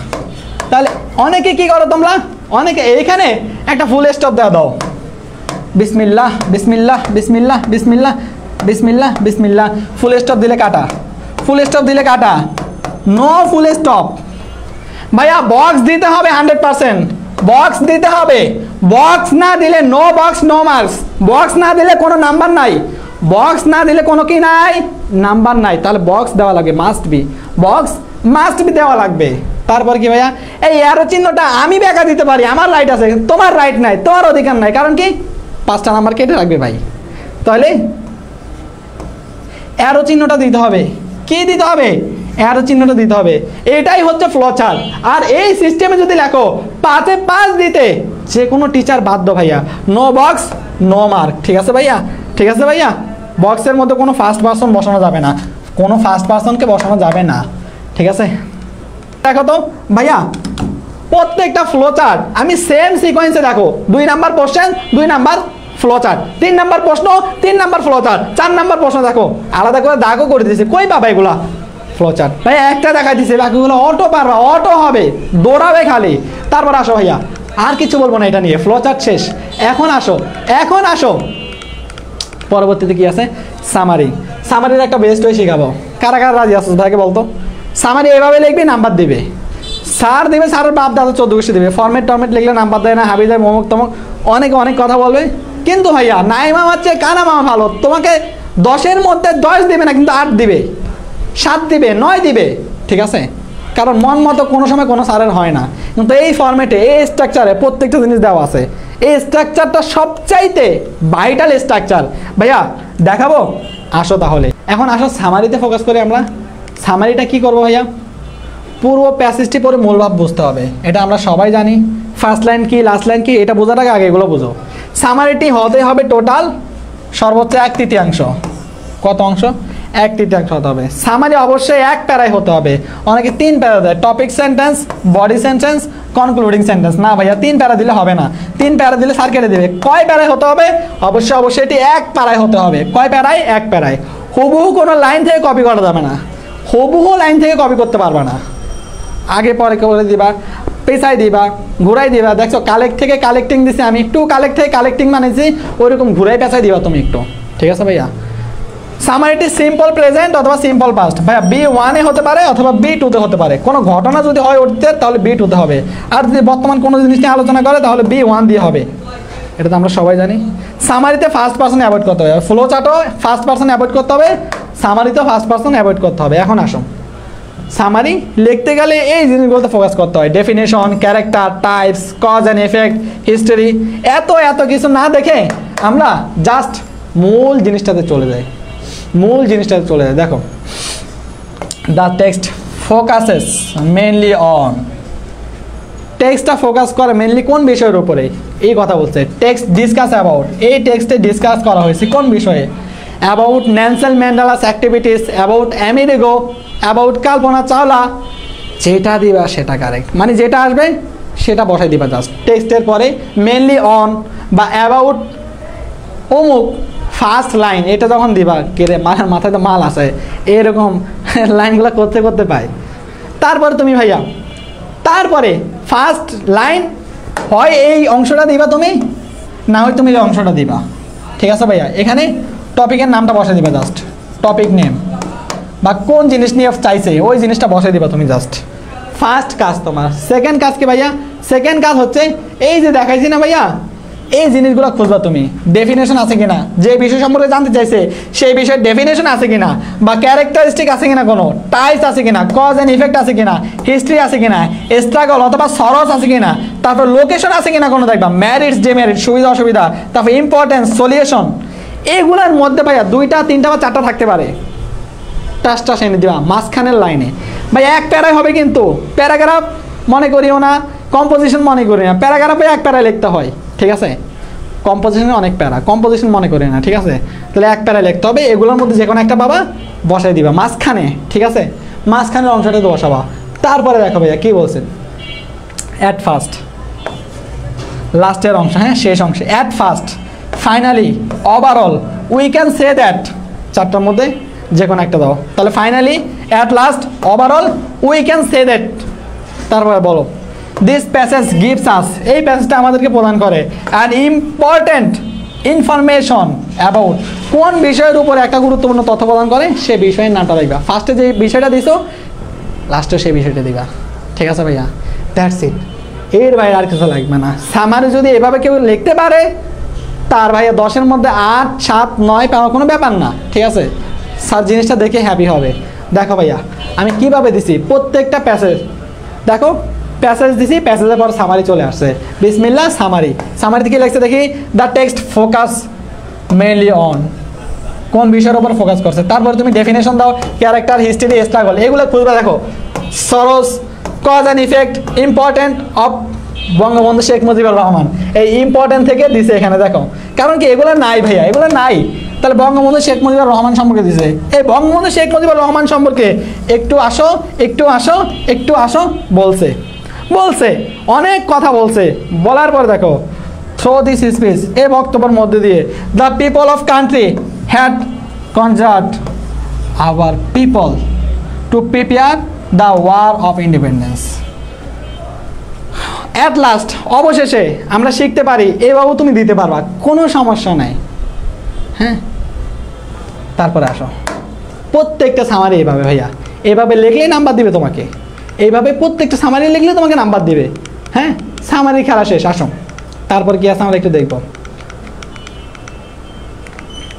তাহলে অনেকে কি করো তোমরা? অনেকে এইখানে একটা ফুল স্টপ দেওয়া দাও, বিসমিল্লাহ বিসমিল্লাহ বিসমিল্লাহ বিসমিল্লাহ বিসমিল্লাহ বিসমিল্লাহ। ফুল স্টপ দিলে কাটা, ফুল স্টপ দিলে কাটা, নো ফুল স্টপ। ভাইয়া বক্স দিতে হবে 100%, বক্স দিতে হবে। বক্স না দিলে no box no marks. Box না দিলে কোনো নাম্বার নাই, বক্স না দিলে কোনো কি নাই, নাম্বার নাই। তাহলে বক্স দেওয়া লাগবে, must be, box must be দেওয়া লাগবে। তারপর কি ভাইয়া? এই অ্যারো চিহ্নটা আমি ব্যাখ্যা দিতে পারি, আমার রাইট আছে, তোমার রাইট নাই, তোমার অধিকার নাই। কারণ কি? 5টা নাম্বার কেটে রাখবে ভাই। তাহলে অ্যারো চিহ্নটা দিতে হবে। কি দিতে হবে? অ্যারো চিহ্নটা দিতে হবে। এটাই হচ্ছে ফ্লো চার্ট। আর এই সিস্টেমে যদি লেখো 5-এ 5 দিতে, যে কোনো টিচার বাধ্য ভাইয়া, নো বক্স নো মার্ক। ঠিক আছে ভাইয়া? ঠিক আছে ভাইয়া? বক্সের মধ্যে কোনো ফার্স্ট পারসন বসানো যাবে না, কোনো ফার্স্ট পারসনকে বসানো যাবে না। ঠিক আছে? দেখো তো ভাইয়া, প্রত্যেকটা ফ্লো চার্ট আমি সেম সিকোয়েন্সে দেখো। 2 number question, 2 number flow chart, 3 number প্রশ্ন, 3 নাম্বার ফ্লো চার্ট, 4 নাম্বার প্রশ্ন দেখো আলাদা করে দাগও করে দিয়েছি। কই পাবা এগুলা? ফ্লো চার্ট ভাই একটা দেখা দিছে, বাকিগুলো অটো পারবা, অটো হবে, দৌড়াবে খালি। তারপর আসো ভাইয়া, আর কিছু বলবো না এটা নিয়ে, ফ্লো চার্ট শেষ। এখন আসো পরবর্তীতে কি আছে, সামারি। সামারির একটা বেস্ট ওয়ে শেখাবো, কারা কারা রাজি আসো ভাইকে বলতো। সামারি এভাবে লিখবি, নাম্বার দিবে, স্যার দেবে, স্যারের বাপ দাদা 14 গোষ্ঠী দেবে। ফরম্যাট লিখলে নাম্বার দেয় না, হাবি দেয়, মমক তমক অনেক কথা বলবে। কিন্তু ভাইয়া নাইমা হচ্ছে কানা মামা ভালো, তোমাকে 10-এর মধ্যে 10 দিবে না, কিন্তু 8 দিবে, 7 দিবে, 9 দিবে, ঠিক আছে? কারণ মন মতো কোনো সময় কোনো স্যারের হয় না। কিন্তু এই ফরম্যাটে, এই স্ট্রাকচারে প্রত্যেকটা জিনিস দেওয়া আছে। এই স্ট্রাকচারটা সবচাইতে ভাইটাল স্ট্রাকচার ভাইয়া, দেখাবো? আসো তাহলে, এখন আসো সামারিতে ফোকাস করি আমরা। সামারিটা কি করবো ভাইয়া, পুরো প্যাসেজটি পরে মূল ভাব বুঝতে হবে, এটা আমরা সবাই জানি। ফার্স্ট লাইন কি, লাস্ট লাইন কি, এটা বোঝার আগে এগুলো বুঝো। সামারিটি হতে হবে টোটাল সর্বোচ্চ 1/3। কত অংশ? 1/3 হতে হবে। সামারি অবশ্যই 1 প্যারায় হতে হবে। অনেকে 3 প্যারা দেয়, topic sentence, body sentence, concluding sentence. না ভাইয়া 3 প্যারা দিলে হবে না, 3 প্যারা দিলে স্যার কেটে দেবে। কয় প্যারায় হতে হবে? অবশ্যই এটি 1 প্যারায় হতে হবে। কয় প্যারায়? 1 প্যারায়। হুবহু কোনো লাইন থেকে কপি করা যাবে না, হুবহু লাইন থেকে কপি করতে পারবে না। আগে পরে করে দিবা, পেছাই দিবা, ঘুরাই দিবা। দেখছো কালেক্ট থেকে কালেক্টিং দিছি আমি, একটু কালেক্ট থেকে কালেক্টিং মানেছি, ওইরকম ঘুরাই পেছাই দিবা তুমি একটু, ঠিক আছে ভাইয়া? সামারিটি সিম্পল প্রেজেন্ট অথবা সিম্পল পাস্ট ভাইয়া, B1 এ হতে পারে অথবা B2 তে হতে পারে। কোনো ঘটনা যদি হয় উঠতে, তাহলে B2 তে হবে। আর যদি বর্তমান কোনো জিনিস নিয়ে আলোচনা করে, তাহলে B1 দিয়ে হবে। এটা তো আমরা সবাই জানি। সামারিতে ফার্স্ট পারসন অ্যাভয়েড করতে হবে, ফ্লো চার্টও ফার্স্ট পারসন অ্যাভয়েড করতে হবে, সামারিতেও ফার্স্ট পারসন অ্যাভয়েড করতে হবে। এখন আসো, সামারি লিখতে গেলে এই জিনিসগুলোতে ফোকাস করতে হয়, definition, character, types, cause and effect, history. এত কিছু না দেখে আমরা জাস্ট মূল জিনিসটাতে চলে যাই, দেখো, the text focuses mainly on, টেক্সটটা ফোকাস করে মেনলি কোন বিষয়ের উপরে, এই কথা বলছে। টেক্সট ডিসকাস অ্যাবাউট, এই টেক্সটে ডিসকাস করা হয়েছে কোন বিষয়ে? About Nelson Mandela's activities, about Amerigo, about Kalpana Chawla. যেটা দিবা সেটা কারেক্ট, মানে যেটা আসবে সেটা বসাই দিবা জাস্ট টেক্সটের পরে। মেনলি অন বা অ্যাবাউট অমুক, ফার্স্ট লাইন এটা যখন দিবা, কেরে মাথায় তো মাল আছে, এরকম লাইনগুলো করতে পাই। তারপরে তুমি ভাইয়া, তারপরে ফার্স্ট লাইন হয় এই অংশটা দিবা তুমি, না হয় তুমি এই অংশটা দিবা, ঠিক আছে ভাইয়া? এখানে টপিকের নামটা বসে দিবা জাস্ট, টপিক নেম, বা কোন জিনিস নিয়ে চাইছে ওই জিনিসটা বসে দিবা তুমি জাস্ট। ফার্স্ট কাজ তোমার। সেকেন্ড কাজ কি ভাইয়া? সেকেন্ড কাজ হচ্ছে এই যে দেখাইছি না ভাইয়া, এই জিনিসগুলো খুঁজবা তুমি, ডেফিনেশন আছে কিনা, যে বিষয় সম্পর্কে জানতে চাইছে সেই বিষয়ের ডেফিনেশন আছে কিনা, বা ক্যারেক্টারিস্টিক আছে কিনা, কোনো টাইপস আছে কিনা, কজ অ্যান্ড ইফেক্ট আছে কিনা, হিস্ট্রি আছে কিনা, স্ট্রাগল অথবা সরস আছে কিনা, তারপর লোকেশন আছে কিনা কোনো, দেখবা ম্যারিটস, ডিমেরিট, সুবিধা অসুবিধা, তারপর ইম্পর্টেন্স, সলিউশন। এগুলোর মধ্যে ভাইয়া 2টা 3টা বা 4টা থাকতে পারে। টাচটা এনে দিবা মাঝখানের লাইনে ভাই, 1 প্যারায় হবে, কিন্তু প্যারাগ্রাফ মনে করিও না, কম্পোজিশন মনে করি না, প্যারাগ্রাফে 1 প্যারায় লিখতে হয়, ঠিক আছে? কম্পোজিশনে অনেক প্যারা, কম্পোজিশন মনে করি না, ঠিক আছে? তাহলে 1 প্যারায় লিখতে হবে, এগুলোর মধ্যে যে কোনো একটা বাবা বসাই দিবা মাঝখানে, ঠিক আছে? মাঝখানের অংশটা তো বসাবা। তারপরে দেখো ভাইয়া কি বলছেন, অ্যাট ফার্স্ট, লাস্টের অংশ, হ্যাঁ শেষ অংশে, at first, finally, overall, we can say that, 4টার মধ্যে যে কোনো একটা দাও। তাহলে finally, at last, overall, we can say that. তারপরে বলো, দিস প্যাসেজ গিভস আস, এই প্যাসেজটা আমাদেরকে প্রদান করে অ্যান ইম্পর্টেন্ট ইনফরমেশন অ্যাবাউট, কোন বিষয়ের উপরে একটা গুরুত্বপূর্ণ তথ্য প্রদান করে সেই বিষয়ের নামটা দিবা। ফার্স্টে যে বিষয়টা দিছো, লাস্টে সেই বিষয়টা দিবা, ঠিক আছে ভাইয়া? দ্যাটস ইট, এর বাইরে আর কিছু লাগবে না। সামারি যদি এভাবে কেউ লিখতে পারে, তার ভাইয়া 10-এর মধ্যে 8, 7, 9 পাওয়া কোনো ব্যাপার না, ঠিক আছে? স্যার জিনিসটা দেখে হ্যাপি হবে। দেখো ভাইয়া আমি কিভাবে দিছি প্রত্যেকটা প্যাসেজ, দেখো প্যাসেজ দিছি, প্যাসেজের পর সামারি চলে আসছে, বিসমিল্লাহ সামারি। সামারিতে কি লিখছে দেখি, the text focus mainly on, কোন বিষয়ের উপর ফোকাস করছে। তারপরে তুমি ডেফিনেশন দাও, ক্যারেক্টার, হিস্ট্রি, স্ট্রাগল, এগুলো খুঁজবে। দেখো sorrows, cause and effect, important of Bangabandhu Sheikh Mujibur Rahman, এই ইম্পর্টেন্ট থেকে দিছে এখানে। দেখো কারণ কি এগুলো নাই ভাইয়া, এগুলো নাই, তাহলে বঙ্গবন্ধু শেখ মুজিবুর রহমান সম্পর্কে দিছে। এই বঙ্গবন্ধু শেখ মুজিবুর রহমান সম্পর্কে একটু আসো বলছে অনেক কথা বলছে। বলার পর দেখো, থ্রো দিস স্পিচ, এই বক্তব্যের মধ্যে দিয়ে, the people of country had concert our people to prepare the war of independence. At last, অবশেষে আমরা শিখতে পারি, এভাবেও তুমি দিতে পারবা, কোনো সমস্যা নাই। হ্যাঁ, তারপরে আসো, প্রত্যেকটা সামারি এইভাবে ভাইয়া, এইভাবে লিখলেই নাম্বার দিবে তোমাকে, এইভাবে প্রত্যেকটা সামারি লিখলে তোমাকে নাম্বার দিবে। হ্যাঁ, সামারি খেলা শেষ। আসো তারপর কি আছে আমরা একটু দেখব।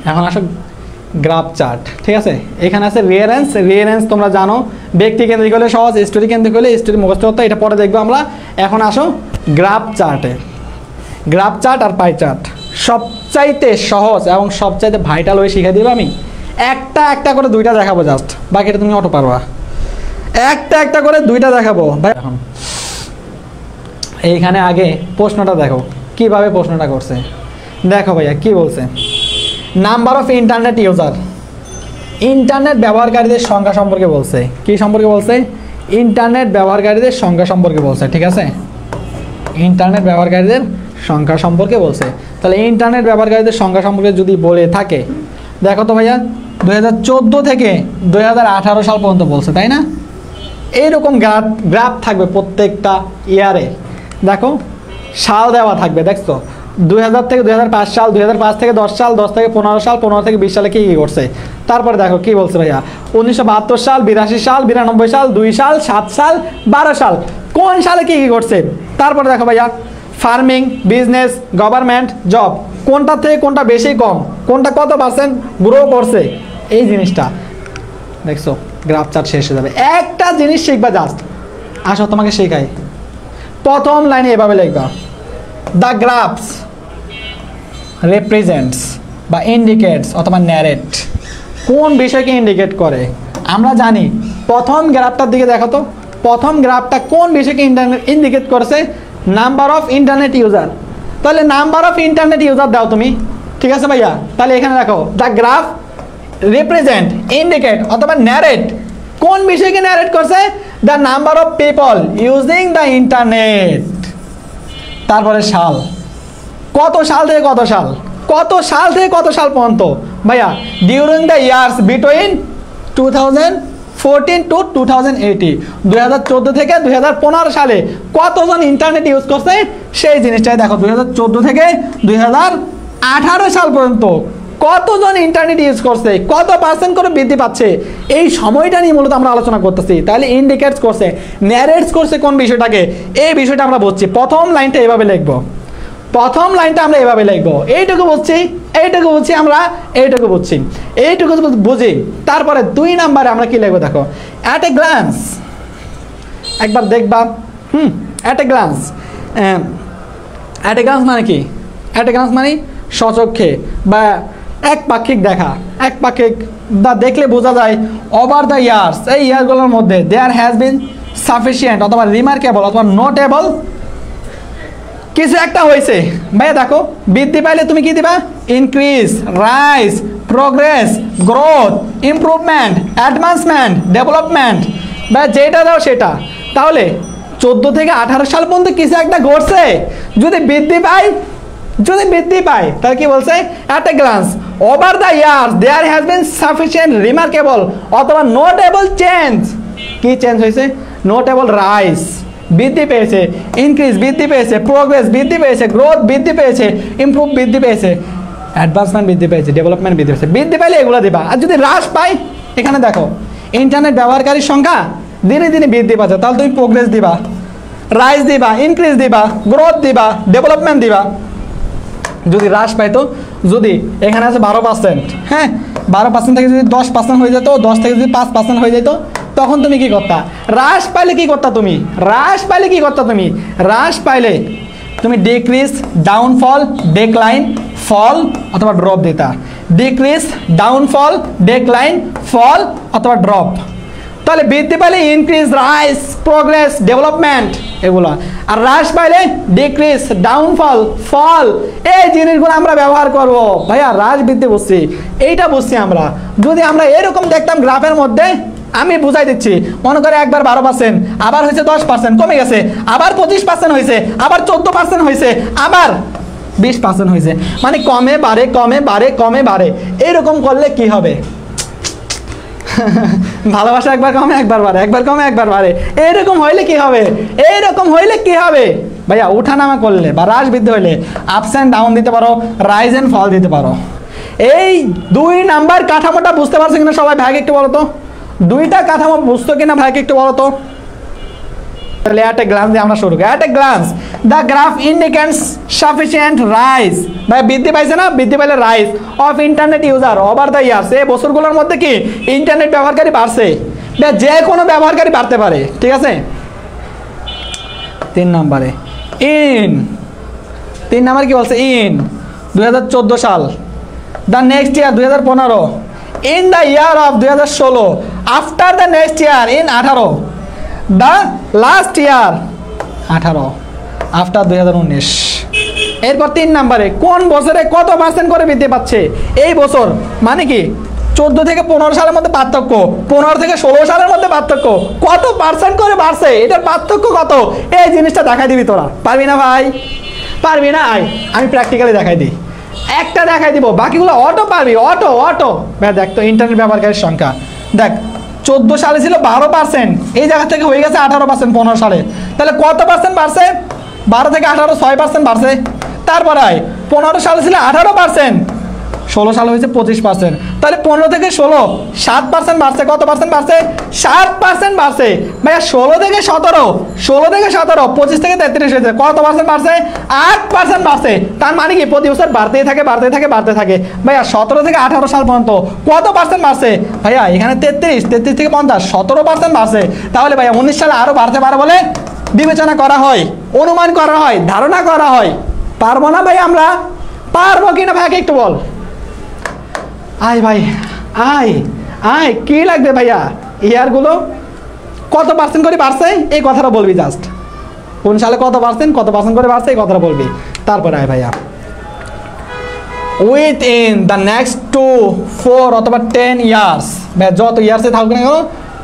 এখন আসো গ্রাফ চার্ট, ঠিক আছে। এখানে আছে রিয়ারেন্স। রিয়ারেন্স তোমরা জানো, ব্যক্তি কেন্দ্রিক হলে সহজ, স্টোরি কেন্দ্রিক হলে স্টোরি মুখস্থ করতে, এটা পরে দেখবো আমরা। এখন আসো গ্রাফ চার্টে। গ্রাফ চার্ট আর পাই চার্ট সবচাইতে সহজ এবং সবচাইতে ভাইটাল হয়ে শিখে দিব আমি। একটা একটা করে দুইটা দেখাবো জাস্ট, বাকিটা তুমি অটো পারবা। একটা একটা করে দুইটা দেখাবো ভাই। এখন এইখানে আগে প্রশ্নটা দেখো, কিভাবে প্রশ্নটা করছে দেখো ভাইয়া। কি বলছে? Number of internet user, internet ব্যবহারকারীদের সংখ্যা সম্পর্কে বলছে। কি সম্পর্কে বলছে? ইন্টারনেট ব্যবহারকারীদের সংখ্যা সম্পর্কে বলছে, ঠিক আছে। ইন্টারনেট ব্যবহারকারীদের সংখ্যা সম্পর্কে বলছে। তাহলে ইন্টারনেট ব্যবহারকারীদের সংখ্যা সম্পর্কে যদি বলে থাকে, দেখো তো ভাইয়া 2014 থেকে 2018 সাল পর্যন্ত বলছে, তাই না? এইরকম গ্রাফ থাকবে প্রত্যেকটা ইয়ারে। দেখো সাল দেওয়া থাকবে, দেখছো 2000 থেকে 2005 সাল, 2005 থেকে 10 সাল, 10 থেকে 15 সাল, 15 থেকে 20 সালে কী কী করছে। তারপরে দেখো কি বলছে ভাইয়া, 1972 সাল, 82 সাল, 92 সাল, 2 সাল, 7 সাল, 12 সাল, কোন সালে কী কী করছে। তারপরে দেখো ভাইয়া ফার্মিং, বিজনেস, গভর্নমেন্ট, জব, কোনটা থেকে কোনটা বেশি কম, কোনটা কত পার্সেন্ট গ্রো করছে, এই জিনিসটা দেখছো। গ্রাফ চার্ট শেষ হয়ে যাবে। একটা জিনিস শিখবা জাস্ট, আসো তোমাকে শেখাই। প্রথম লাইনে এভাবে লিখবা, দ্য গ্রাফস রিপ্রেজেন্টস বা ইন্ডিকেটস অথবা ন্যারেট, কোন বিষয়কে ইন্ডিকেট করে। আমরা জানি প্রথম গ্রাফটার দিকে দেখো তো, প্রথম গ্রাফটা কোন বিষয়কে ইন্ডিকেট করেছে? Number of internet user. তাহলে নাম্বার অফ ইন্টারনেট ইউজার দাও তুমি, ঠিক আছে ভাইয়া। তাহলে এখানে দেখো দ্য গ্রাফ রিপ্রেজেন্ট, ইন্ডিকেট অথবা ন্যারেট, কোন বিষয়কে ন্যারেট করছে? The number of people using the internet. তারপরে সাল, কত সাল থেকে কত সাল, কত সাল থেকে কত সাল পর্যন্ত ভাইয়া? During the years between 2014 to 2018, 2014 থেকে 2015 সালে কতজন ইন্টারনেট ইউজ করছে সেই জিনিসটাই দেখো। 2014 থেকে 2018 সাল পর্যন্ত কতজন ইন্টারনেট ইউজ করছে, কত পার্সেন্ট করে বৃদ্ধি পাচ্ছে, এই সময়টা নিয়ে মূলত আমরা আলোচনা করতেছি। তাহলে ইন্ডিকেটস করছে, ন্যারেটস করছে কোন বিষয়টাকে, এই বিষয়টা আমরা বুঝছি। প্রথম লাইনটা এভাবে লিখবো, প্রথম লাইনটা আমরা এভাবে লিখবো, এইটুকু বুঝছি, এইটুকু বুঝছি আমরা, এইটুকু বুঝছি, এইটুকু বুঝি। তারপরে 2 নাম্বারে আমরা কি লিখবো দেখো, অ্যাট এ গ্লান্স, একবার দেখবা। At a glance, at a glance মানে কি? অ্যাট এ গ্লান্স মানে সচক্ষে বা একপাক্ষিক দেখা, একপাক্ষিক বা দেখলে বোঝা যায়। ওভার দ্য ইয়ার্স, এই ইয়ারগুলোর মধ্যে দেয়ার হ্যাজ বিন সাফিসিয়েন্ট অথবা রিমার্কেবল অথবা নোটেবল কিছু একটা হয়েছে ভাইয়া। দেখো বৃদ্ধি পাইলে তুমি কি দিবা? Increase, rise, progress, growth, improvement, advancement, development, বা যেটা দাও সেটা। তাহলে 14 থেকে 18 সাল পর্যন্ত কিছু একটা ঘটছে, যদি বৃদ্ধি পায়, যদি বৃদ্ধি পায় তাহলে কি বলছে? At a glance over the years there has been sufficient remarkable অথবা নোটেবল চেঞ্জ। কি চেঞ্জ হয়েছে? নোটেবল রাইজ, বৃদ্ধি পেয়েছে, ইনক্রিজ বৃদ্ধি পেয়েছে, প্রোগ্রেস বৃদ্ধি পেয়েছে, গ্রোথ বৃদ্ধি পেয়েছে, ইমপ্রুভ বৃদ্ধি পেয়েছে, অ্যাডভান্সমেন্ট বৃদ্ধি পেয়েছে, ডেভেলপমেন্ট বৃদ্ধি পেয়েছে। বৃদ্ধি পাইলে এগুলো দিবা। আর যদি হ্রাস পায়, এখানে দেখো ইন্টারনেট ব্যবহারকারীর সংখ্যা দিনে দিনে বৃদ্ধি পাচ্ছে, তাহলে তুমি প্রোগ্রেস দিবা, রাইজ দিবা, ইনক্রিজ দিবা, গ্রোথ দিবা, ডেভেলপমেন্ট দিবা। যদি হ্রাস পাইতো, যদি এখানে আছে 12%, হ্যাঁ 12% থেকে যদি 10% হয়ে যেত, 10 থেকে যদি 5% হয়ে যেত, তখন তুমি কি করতা? হ্রাস পাইলে কি করতা তুমি? হ্রাস পাইলে কি করতা তুমি? হ্রাস পাইলে তুমি ডিক্রিজ, ডাউনফল, ডেক্লাইন, ফল অথবা ড্রপ দিতা। ডিক্রিজ, ডাউনফল, ডেক্লাইন, ফল অথবা ড্রপ। তাহলে বৃদ্ধি পাইলে ইনক্রিজ, রাইজ, প্রোগ্রেস, ডেভেলপমেন্ট এগুলো। আর হ্রাস পাইলে ডিক্রিজ, ডাউনফল, ফল, এই জিনিসগুলো আমরা ব্যবহার করব ভাইয়া। হ্রাস বৃদ্ধি বুঝছি, এইটা বুঝছি আমরা। যদি আমরা এরকম দেখতাম গ্রাফের মধ্যে, আমি বুঝাই দিচ্ছি, মনে করে একবার 12%, আবার হয়েছে 10%, কমে গেছে, আবার 25% হয়েছে, আবার 14% হয়েছে, আবার 20% হয়েছে, মানে কমে বাড়ে, কমে বাড়ে, কমে বাড়ে। এরকম করলে কি হবে? ভালোবাসা একবার কমে একবার বাড়ে, একবার কমে একবার বাড়ে, এইরকম হইলে কি হবে? এইরকম হইলে কি হবে ভাইয়া? উঠানামা করলে বা হ্রাস বৃদ্ধি হইলে আপস অ্যান্ড ডাউন দিতে পারো, রাইজ অ্যান্ড ফল দিতে পারো। এই 2 নাম্বার কাঠামোটা বুঝতে পারছো কিনা সবাই? ভাইকে একটু বলো তো, 2টা কাঠামো বুঝতো কিনা ভাইকে একটু বলো তো। তাহলে at a glance দিয়ে আমরা শুরু করি। at a glance the graph indicates sufficient rise, ভাই বৃদ্ধি পাইছে না? বৃদ্ধি পাইলে rise of internet user over the years, এই বছরগুলোর মধ্যে কি ইন্টারনেট ব্যবহারকারী বাড়ছে, যে কোনো ব্যবহারকারী বাড়তে পারে, ঠিক আছে। 3 নম্বরে ইন 3 নাম্বার কি বলছে? ইন 2014 সাল, the next year 2015, in the year of 2016, after the next year in 18, the last year 18, after 2019। এরপর 3 নম্বরে কোন বছরে কত পার্সেন্ট করে বৃদ্ধি পাচ্ছে? এই বছর মানে কি 14 থেকে 15 সালের মধ্যে পার্থক্য, 15 থেকে 16 সালের মধ্যে পার্থক্য, কত পার্সেন্ট করে বাড়ছে, এটার পার্থক্য কত? এই জিনিসটা দেখাই দিবি তোরা। পারবি না ভাই? পারবি না? আয় আমি প্র্যাকটিক্যালি দেখাই দিই, একটা দেখাই দিব, বাকিগুলো অটো পারবি। অটো অটো ভাই দেখ তো ইন্টারনেট ব্যবহারকারীর সংখ্যা দেখ, 14 সালে ছিল 12%, এই জায়গা থেকে হয়ে গেছে 18% 15 সালে। তাহলে কত পার্সেন্ট বাড়ছে? 12 থেকে 18 6% বাড়ছে। তারপরে 15 সালে ছিল 18%, 16 সালে হয়েছে 25%। তাহলে 15 থেকে 16 7% বাড়ছে। কত পার্সেন্ট বাড়ছে? 7% বাড়ছে ভাইয়া। 16 থেকে 17 25 থেকে 33 হয়েছে, কত পার্সেন্ট বাড়ছে? 8% বাড়ছে। তার মানে কি প্রতি বছর বাড়তেই থাকে বাড়তে থাকে বাড়তে থাকে ভাইয়া। 17 থেকে 18 সাল পর্যন্ত কত পার্সেন্ট বাড়ছে ভাইয়া? এখানে 33 থেকে 50 17% বাড়ছে। তাহলে ভাইয়া 19 সালে আরো বাড়তে পারে বলে বিবেচনা করা হয়, অনুমান করা হয়, ধারণা করা হয়। পারবো না ভাই? আমরা পারবো কিনা ভাইকে একটু বল। আয় ভাই আয় আয়, কি লাগবে ভাইয়া? ইয়ারগুলো কত পার্সেন্ট করে বাড়ছে এই কথাটা বলবি, জাস্ট কোন সালে কত পার্সেন্ট করে বাড়ছে এই কথাটা বলবি। তারপরে আয় ভাইয়া উইথ ইন দ্য নেক্সট 2, 4 অথবা 10 ইয়ার্স, ভাই যত ইয়ার্সে থাকুক না কেন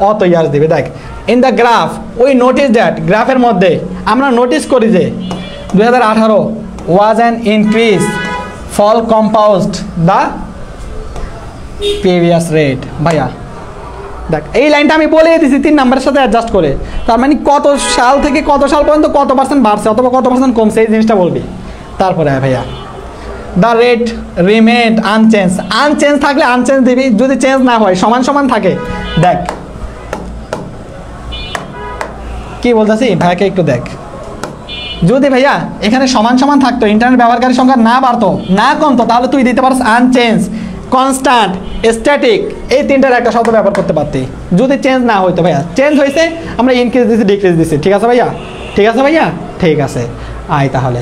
অত ইয়ার্স দিবে। দেখ in the graph we notice that, গ্রাফের মধ্যে আমরা নোটিস করি যে 2018 was an increase fall compound the previous rate. ভাইয়া দেখ এই লাইনটা আমি বলে দিয়েছি 3 নাম্বারের সাথে অ্যাডজাস্ট করে, তার মানে কত সাল থেকে কত সাল পর্যন্ত কত পার্সেন্ট বাড়ছে অথবা কত পার্সেন্ট কমছে এই জিনিসটা বলবি। তারপরে ভাইয়া দ্য রেট রিমেন্ড আনচেঞ্জ, আনচেঞ্জ থাকলে আনচেঞ্জ দিবি, যদি চেঞ্জ না হয় সমান সমান থাকে। দেখ কি বলতেছি ভাইয়াকে একটু দেখ, যদি ভাইয়া এখানে সমান সমান থাকতো, ইন্টারনেট ব্যবহারকারীর সংখ্যা না বাড়তো না কমতো, তাহলে তুই দিতে পারিস আনচেঞ্জ, কনস্ট্যান্ট, স্ট্যাটিক, এই 3টার একটা শব্দ ব্যবহার করতে পারতি। যদি চেঞ্জ না হইতো ভাইয়া, চেঞ্জ হয়েছে আমরা ইনক্রিজ দিচ্ছি ডিক্রিজ দিচ্ছি, ঠিক আছে ভাইয়া? ঠিক আছে ভাইয়া, ঠিক আছে। আয় তাহলে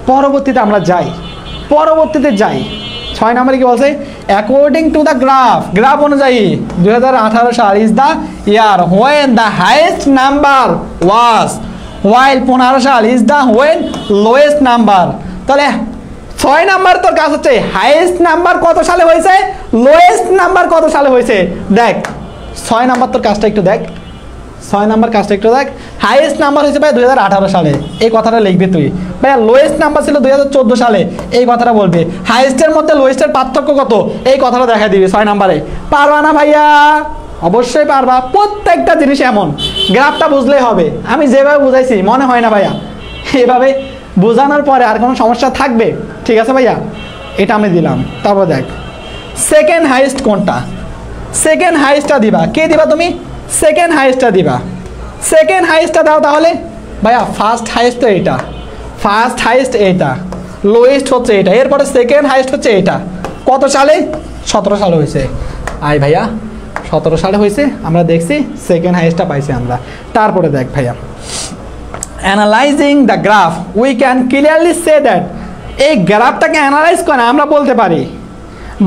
পরবর্তীতে আমরা যাই, পরবর্তীতে যাই 6 নম্বরে কি বলছে? According to the graph, graph অনুযায়ী 2018 সাল is the year when the highest number was, while 15 সাল is the when lowest number. তাহলে 6 নাম্বার তোর কাজ হচ্ছে হাইয়েস্ট নাম্বার কত সালে হয়েছে, লোয়েস্ট নাম্বার কত সালে হয়েছে। দেখ 6 নাম্বার তোর কাজটা একটু দেখ, 6 নাম্বার কাজটা একটু দেখ। হাইয়েস্ট নাম্বার হয়েছে ভাই 2018 সালে, এই কথাটা লিখবি তুই। ভাইয়া লোয়েস্ট নাম্বার ছিল 2014 সালে, এই কথাটা বলবি। হাইয়েস্টের মধ্যে লোয়েস্টের পার্থক্য কত এই কথাটা দেখা দিবি 6 নাম্বারে। পারবা না ভাইয়া? অবশ্যই পারবা, প্রত্যেকটা জিনিস এমন। গ্রাফটা বুঝলেই হবে, আমি যেভাবে বুঝাইছি মনে হয় না ভাইয়া এভাবে বোঝানোর পরে আর কোনো সমস্যা থাকবে? ঠিক আছে ভাইয়া, এটা আমি দিলাম। তারপর দেখ সেকেন্ড হাইয়েস্ট কোনটা, সেকেন্ড হাইয়েস্টটা দিবা। কে দিবা তুমি? সেকেন্ড হাইয়েস্টটা দিবা। সেকেন্ড হাইয়েস্টটা দাও তাহলে ভাইয়া। ফার্স্ট হাইয়েস্ট তো এইটা, ফার্স্ট হাইয়েস্ট এইটা, লোয়েস্ট হচ্ছে এটা, এরপরে সেকেন্ড হাইয়েস্ট হচ্ছে এটা। কত সালে? 17 সালে হয়েছে। আয় ভাইয়া 17 সালে হয়েছে, আমরা দেখছি সেকেন্ড হাইয়েস্টটা পাইছি আমরা। তারপরে দেখ ভাইয়া analysing the graph we can clearly say that, এই গ্রাফটাকে অ্যানালাইজ করে আমরা বলতে পারি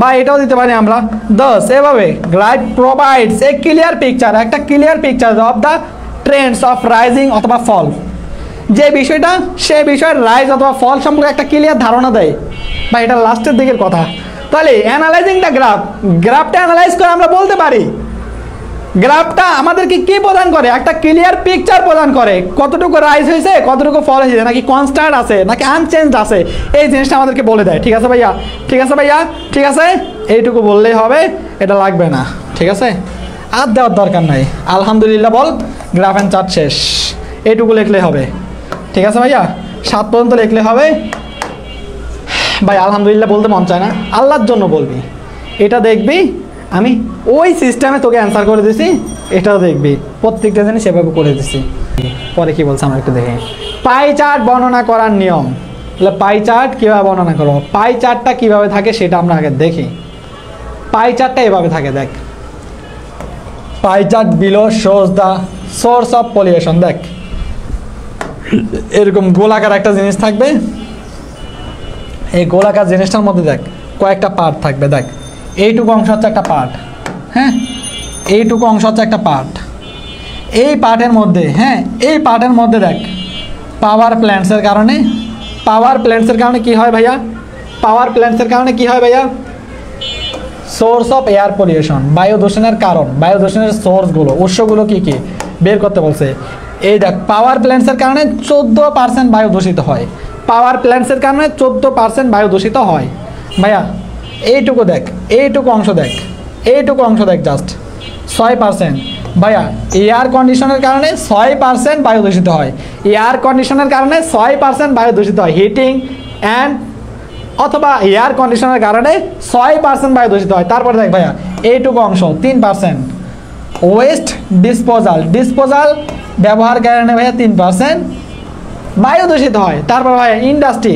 বা এটাও দিতে পারি আমরা দস এভাবে graph provides a clear picture, একটা clear picture of the trends of rising অথবা ফল। যে বিষয়টা সে বিষয়ের রাইজ অথবা ফল সম্পর্কে একটা ক্লিয়ার ধারণা দেয় বা এটা লাস্টের দিকের কথা। তাহলে অ্যানালাইজিং দ্য গ্রাফ, গ্রাফটা অ্যানালাইজ করে আমরা বলতে পারি গ্রাফটা আমাদেরকে কি প্রদান করে, একটা ক্লিয়ার পিকচার প্রদান করে, কতটুকু রাইজ হয়েছে কতটুকু ফল হয়েছে, নাকি কনস্ট্যান্ট আছে নাকি আনচেঞ্জ আছে, এই জিনিসটা আমাদেরকে বলে দেয়। ঠিক আছে ভাইয়া? ঠিক আছে ভাইয়া, ঠিক আছে, এইটুকু বললেই হবে, এটা লাগবে না। ঠিক আছে, আর দেওয়ার দরকার নাই। আলহামদুলিল্লাহ বল, গ্রাফ অ্যান্ড চার্ট শেষ। এইটুকু লিখলে হবে, ঠিক আছে ভাইয়া? 7 পর্যন্ত লিখলে হবে। ভাই আলহামদুলিল্লাহ বলতে মন চায় না, আল্লাহর জন্য বলবি। এটা দেখবি আমি ওই সিস্টেমে তোকে অ্যান্সার করে দিছি, এটাও দেখবি প্রত্যেকটা জিনিস সেভাবে করে দিছি। পরে কি বলছে আমরা একটু দেখি। পাই চার্ট বর্ণনা করার নিয়ম, তাহলে পাই চার্ট কীভাবে বর্ণনা করবো, পাই চার্টটা কীভাবে থাকে সেটা আমরা আগে দেখি। পাই চার্টটা এভাবে থাকে, দেখ pie chart below shows the source of pollution. দেখ এরকম গোলাকার একটা জিনিস থাকবে, এই গোলাকার জিনিসটার মধ্যে দেখ কয়েকটা পার্ট থাকবে। দেখ এইটুকু অংশ হচ্ছে একটা পার্ট, হ্যাঁ এইটুকু অংশ হচ্ছে একটা পার্ট। এই পার্টের মধ্যে, হ্যাঁ এই পার্টের মধ্যে দেখ পাওয়ার প্ল্যান্টসের কারণে, পাওয়ার প্ল্যান্টসের কারণে কি হয় ভাইয়া, পাওয়ার প্ল্যান্টসের কারণে কি হয় ভাইয়া, সোর্স অফ এয়ার পলিউশন, বায়ু দূষণের কারণ, বায়ু দূষণের সোর্সগুলো, উৎসগুলো কি কি বের করতে বলছে। এই দেখ পাওয়ার প্ল্যান্টসের কারণে 14% বায়ু দূষিত হয়, পাওয়ার প্ল্যান্টসের কারণে 14% বায়ু দূষিত হয় ভাইয়া। এইটুকু দেখ, এইটুকু অংশ দেখ, এইটুকু অংশ দেখ জাস্ট 6% ভাইয়া। এয়ার কন্ডিশনের কারণে 6% বায়ু দূষিত হয়, এয়ার কন্ডিশনের কারণে 6% বায়ু দূষিত হয়, হিটিং অ্যান্ড অথবা এয়ার কন্ডিশনের কারণে 6% বায়ু দূষিত হয়। তারপরে দেখ ভাইয়া এইটুকু অংশ 3%, ওয়েস্ট ডিসপোজাল, ডিসপোজাল ব্যবহার কারণে ভাইয়া 3% বায়ু দূষিত হয়। তারপর ভাইয়া ইন্ডাস্ট্রি,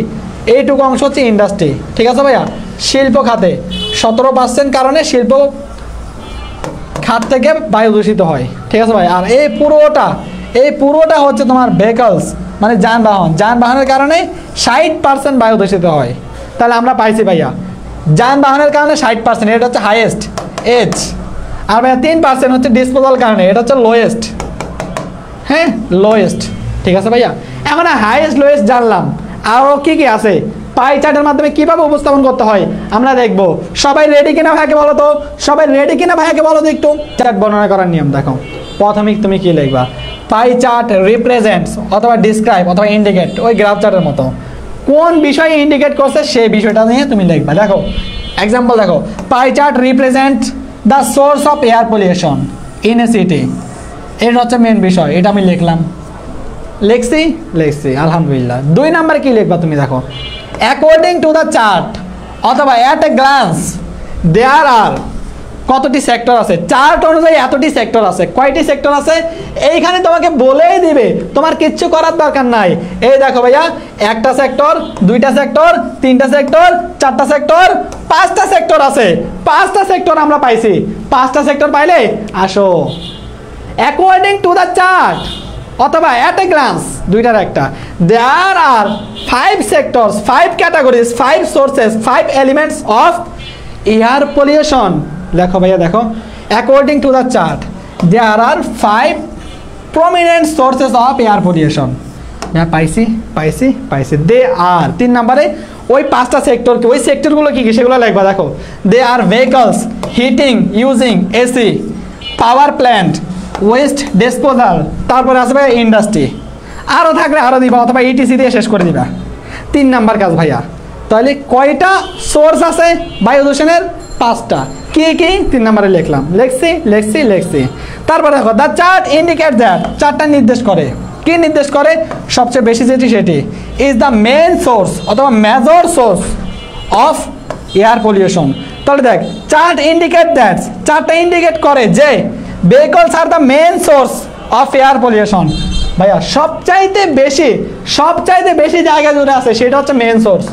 এইটুকু অংশ হচ্ছে ইন্ডাস্ট্রি, ঠিক আছে ভাইয়া। শিল্প খাতে 17% কারণে শিল্প খাত থেকে বায়ু দূষিত হয়, ঠিক আছে ভাই। আর এই পুরোটা হচ্ছে তোমার ভেহিকলস মানে যানবাহন, যানবাহনের কারণে 60% বায়ু দূষিত হয়। তাহলে আমরা পাইছি ভাইয়া যানবাহনের কারণে 60%, এটা হচ্ছে হাইয়েস্ট এজ। আর ভাইয়া 3% হচ্ছে ডিসপোজাল কারণে, এটা হচ্ছে লোয়েস্ট, হ্যাঁ লোয়েস্ট, ঠিক আছে ভাইয়া। এখন হাইয়েস্ট লোয়েস্ট জানলাম, আরও কি কি আছে পাই চার্টের মাধ্যমে কীভাবে উপস্থাপন করতে হয় আমরা দেখব। সবাই রেডি কিনা ভাইয়াকে বলো তো, সবাই রেডি কিনা ভাইয়াকে বলো তো একটু। চার্ট বর্ণনা করার নিয়ম দেখো, প্রথমে তুমি কি লিখবা, পাই চার্ট রিপ্রেজেন্টস অথবা ডিসক্রাইব অথবা ইন্ডিকেট, ওই গ্রাফ চার্টের মতো কোন বিষয়ে ইন্ডিকেট করছে সেই বিষয়টা নিয়ে তুমি লিখবা। দেখো এক্সাম্পল দেখো, pie chart represent the source of air pollution in a city, এটা হচ্ছে মেন বিষয়, এটা আমি লিখলাম, লিখছি আলহামদুলিল্লাহ। 2 নাম্বার কি লিখবা তুমি দেখো, অ্যাকর্ডিং টু দ্য চার্ট অথবা অ্যাট এ গ্লান্স দেয়ার আর কতটি সেক্টর আছে, চার্ট অনুযায়ী এতটি সেক্টর আছে। কয়টি সেক্টর আছে এইখানে তোমাকে বলেই দিবে, তোমার কিচ্ছু করার দরকার নাই। এই দেখো ভাইয়া, 1টা সেক্টর, 2টা সেক্টর, 3টা সেক্টর, 4টা সেক্টর, 5টা সেক্টর আছে। 5টা সেক্টর আমরা পাইছি, 5টা সেক্টর পাইলে আসো অ্যাকর্ডিং টু দ্য চার্ট অথবা অ্যাট এ গ্লান্স, 2টার একটা, there are 5 sectors, 5 categories, 5 sources, 5 elements of air pollution. দেখো ভাইয়া দেখো, according to the chart there are 5 prominent sources of air pollution. হ্যাঁ পাইছি দে আর 3 নম্বরে ওই 5টা সেক্টরকে, ওই সেক্টরগুলো কী কী সেগুলো লিখবা। দেখো they are vehicles, heating using AC, power plant, waste disposal, তারপরে আসবে ইন্ডাস্ট্রি, আরও থাকলে আরও দিবা অথবা ইটিসি দিয়ে শেষ করে দিবা। 3 নাম্বার কাজ ভাইয়া। তাহলে কয়টা সোর্স আছে বায়ু দূষণের? 5টা। কি কি 3 নম্বরে লিখলাম, লিখছি। তারপরে দেখো দ্য চার্ট ইন্ডিকেট দ্যাট, চার্টটা নির্দেশ করে, কি নির্দেশ করে, সবচেয়ে বেশি যেটি সেটি ইজ দ্য মেন সোর্স অথবা major source of air pollution. তাহলে দেখ চার্ট ইন্ডিকেট দ্যাট, চার্টটা ইন্ডিকেট করে যে vehicles are the main source of air pollution. ভাইয়া সবচাইতে বেশি জায়গা জুড়ে আছে সেটা হচ্ছে মেন সোর্স।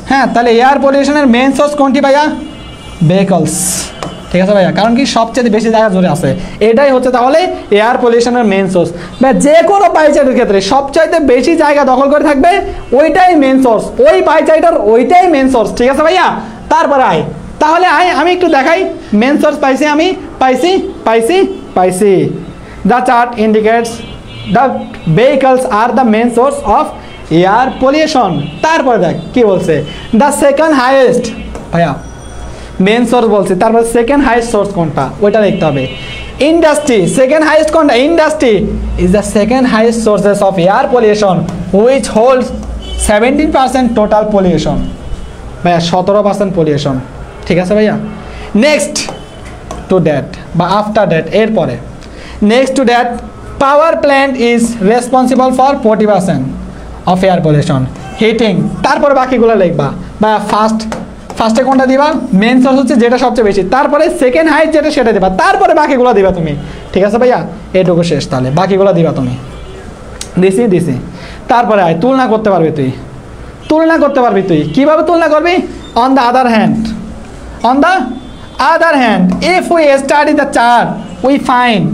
হ্যাঁ তাহলে এয়ার পলিউশনের মেন সোর্স কোনটি ভাইয়া? ভেহিকলস, ঠিক আছে ভাইয়া, কারণ কি সবচেয়ে বেশি জায়গা জুড়ে আছে, এটাই হচ্ছে তাহলে এয়ার পলিউশনের মেন সোর্স। বা যে কোনো পাইচার্টের ক্ষেত্রে সবচাইতে বেশি জায়গা দখল করে থাকবে ওইটাই মেন সোর্স, ওই পাইচার্টের ওইটাই মেন সোর্স, ঠিক আছে ভাইয়া। তারপরে তাহলে আমি একটু দেখাই, মেন সোর্স পাইছি আমি, পাইছি the chart indicates the vehicles are the main source of air pollution. তারপরে দেখ কি বলছে, দ্য সেকেন্ড হাইয়েস্ট, ভাইয়া মেন সোর্স বলছে, তারপর সেকেন্ড হাইয়েস্ট সোর্স কোনটা ওইটা দেখতে হবে। ইন্ডাস্ট্রি, সেকেন্ড হাইয়েস্ট কোনটা? Industry is the second highest sources of air pollution which holds 17% total pollution. ভাইয়া 17% পলিউশন, ঠিক আছে ভাইয়া। নেক্সট টু দ্যাট বা আফটার দ্যাট, এরপরে next to that power plant is responsible for 40% of air pollution, heating, তারপরে বাকিগুলো লিখবা। বা ফার্স্টে কোনটা দিবা, মেন সোর্স হচ্ছে যেটা সবচেয়ে বেশি, তারপরে সেকেন্ড হাইট যেটা সেটা দিবা, তারপরে বাকিগুলো দিবা তুমি। ঠিক আছে ভাইয়া, এটুকু শেষ, তাহলে বাকিগুলো দিবা তুমি। দিছি তারপরে আয় তুলনা করতে পারবি তুই, তুলনা করতে পারবি তুই। কিভাবে তুলনা করবি? On the other hand if we study the chart we find,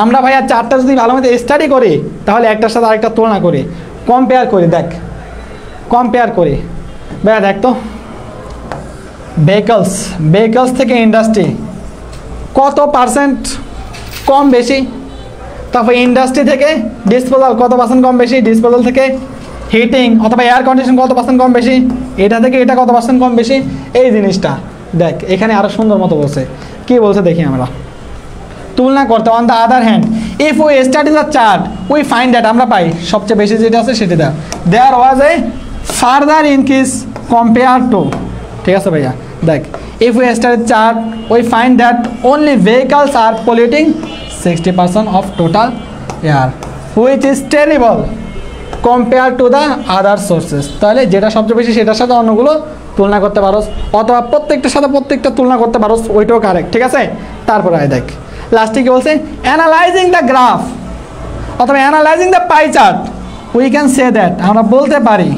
আমরা ভাইয়া চারটা যদি ভালো মতো স্টাডি করি তাহলে একটার সাথে আরেকটা তুলনা করি, কম্পেয়ার করি। দেখ কম্পেয়ার করি ভাইয়া, দেখ তো ভেহিকলস থেকে ইন্ডাস্ট্রি কত পার্সেন্ট কম বেশি, তারপর ইন্ডাস্ট্রি থেকে ডিসপোজাল কত পার্সেন্ট কম বেশি, ডিসপোজাল থেকে হিটিং অথবা এয়ার কন্ডিশন কত পার্সেন্ট কম বেশি, এটা থেকে এটা কত পার্সেন্ট কম বেশি, এই জিনিসটা দেখ এখানে আরও সুন্দর মতো বলছে। কি বলছে দেখি আমরা, তুলনা করতে। On the other hand if we study the chart we find that, আমরা পাই সবচেয়ে বেশি যেটা আছে সেটা দেয়। There was a further increase compare to, ঠিক আছে ভাইয়া। দেখ if we study chart we find that only vehicles are polluting 60% of total air which is terrible compare to the other sources. তাহলে যেটা সবচেয়ে বেশি সেটার সাথে অন্যগুলো তুলনা করতে পারোস, অথবা প্রত্যেকটার সাথে প্রত্যেকটা তুলনা করতে পারোস, ওইটাও কারেক্ট। ঠিক আছে, তারপরে দেখ লাস্টে কি বলছে, অ্যানালাইজিং দ্য গ্রাফ অথবা analysing the pie chart we can say that, আমরা বলতে পারি,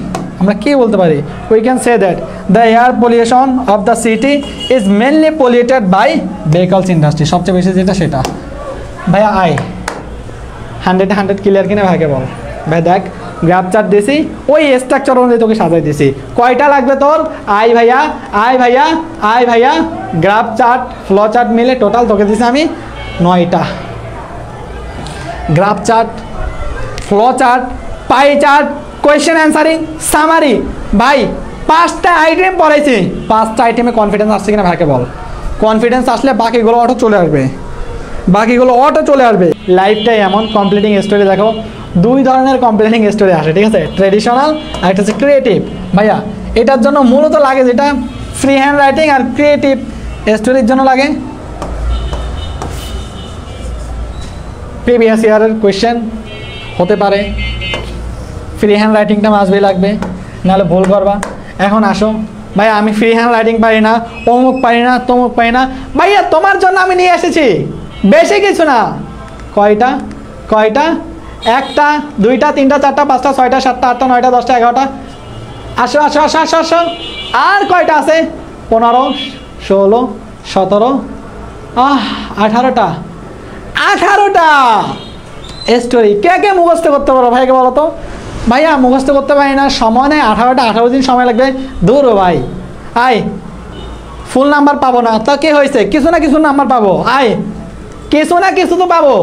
আমরা কি বলতে পারি, we can say that the air pollution of the city is mainly polluted by vehicles industry, সবচেয়ে বেশি যেটা সেটা। ভাইয়া আয় 100 ক্লিয়ার কিনা ভাইকে বল। ভাই দেখ গ্রাফ চার্ট দিছি, ওই স্ট্রাকচার অনুযায়ী তোকে সাজাই দিছি। কয়টা লাগবে তোর? আয় ভাইয়া গ্রাফ চার্ট ফ্লো চার্ট মিলে টোটাল তোকে দিছি আমি 9টা। Graph chart, flow chart, pie chart, question answering, summary. ভাই 5টা আইটেম পড়াইছি, 5টা আইটেমে কনফিডেন্স আসছে কিনা ভাইকে বল। কনফিডেন্স আসলে বাকিগুলো অটো চলে আসবে, লাইফটাই এমন। কমপ্লিটিং স্টোরি দেখো, 2 ধরনের কমপ্লিটিং স্টোরি আসে, ঠিক আছে, ট্রেডিশনাল আর একটা হচ্ছে ক্রিয়েটিভ। ভাইয়া এটার জন্য মূলত লাগে যেটা ফ্রি হ্যান্ড রাইটিং, আর ক্রিয়েটিভ স্টোরির জন্য লাগে প্রিভিয়াস ইয়ারের কোয়েশ্চেন হতে পারে, ফ্রি হ্যান্ড রাইটিংটা মাসবেই লাগবে, নাহলে ভুল করবা। এখন আসো ভাইয়া, আমি ফ্রি হ্যান্ড রাইটিং পারি না, অমুক পারি না, তমুক পারি না, ভাইয়া তোমার জন্য আমি নিয়ে এসেছি বেশি কিছু না। কয়টা? 1টা 2টা 3টা 4টা 5টা 6টা 7টা 8টা 9টা 10টা 11টা। আসো। আর কয়টা আছে? 15 16 17 18টা স্টোরি। কে মুখস্থ করতে পারো ভাইকে বলো তো? ভাইয়া মুখস্থ করতে পারি না, সময় নেই, 18 দিন সময় লাগবে। দূর ভাই, আয় ফুল নাম্বার পাবো না তা কি হয়েছে, কিছু না কিছু নাম্বার পাবো। আয় কিছু না কিছু তো পাবো,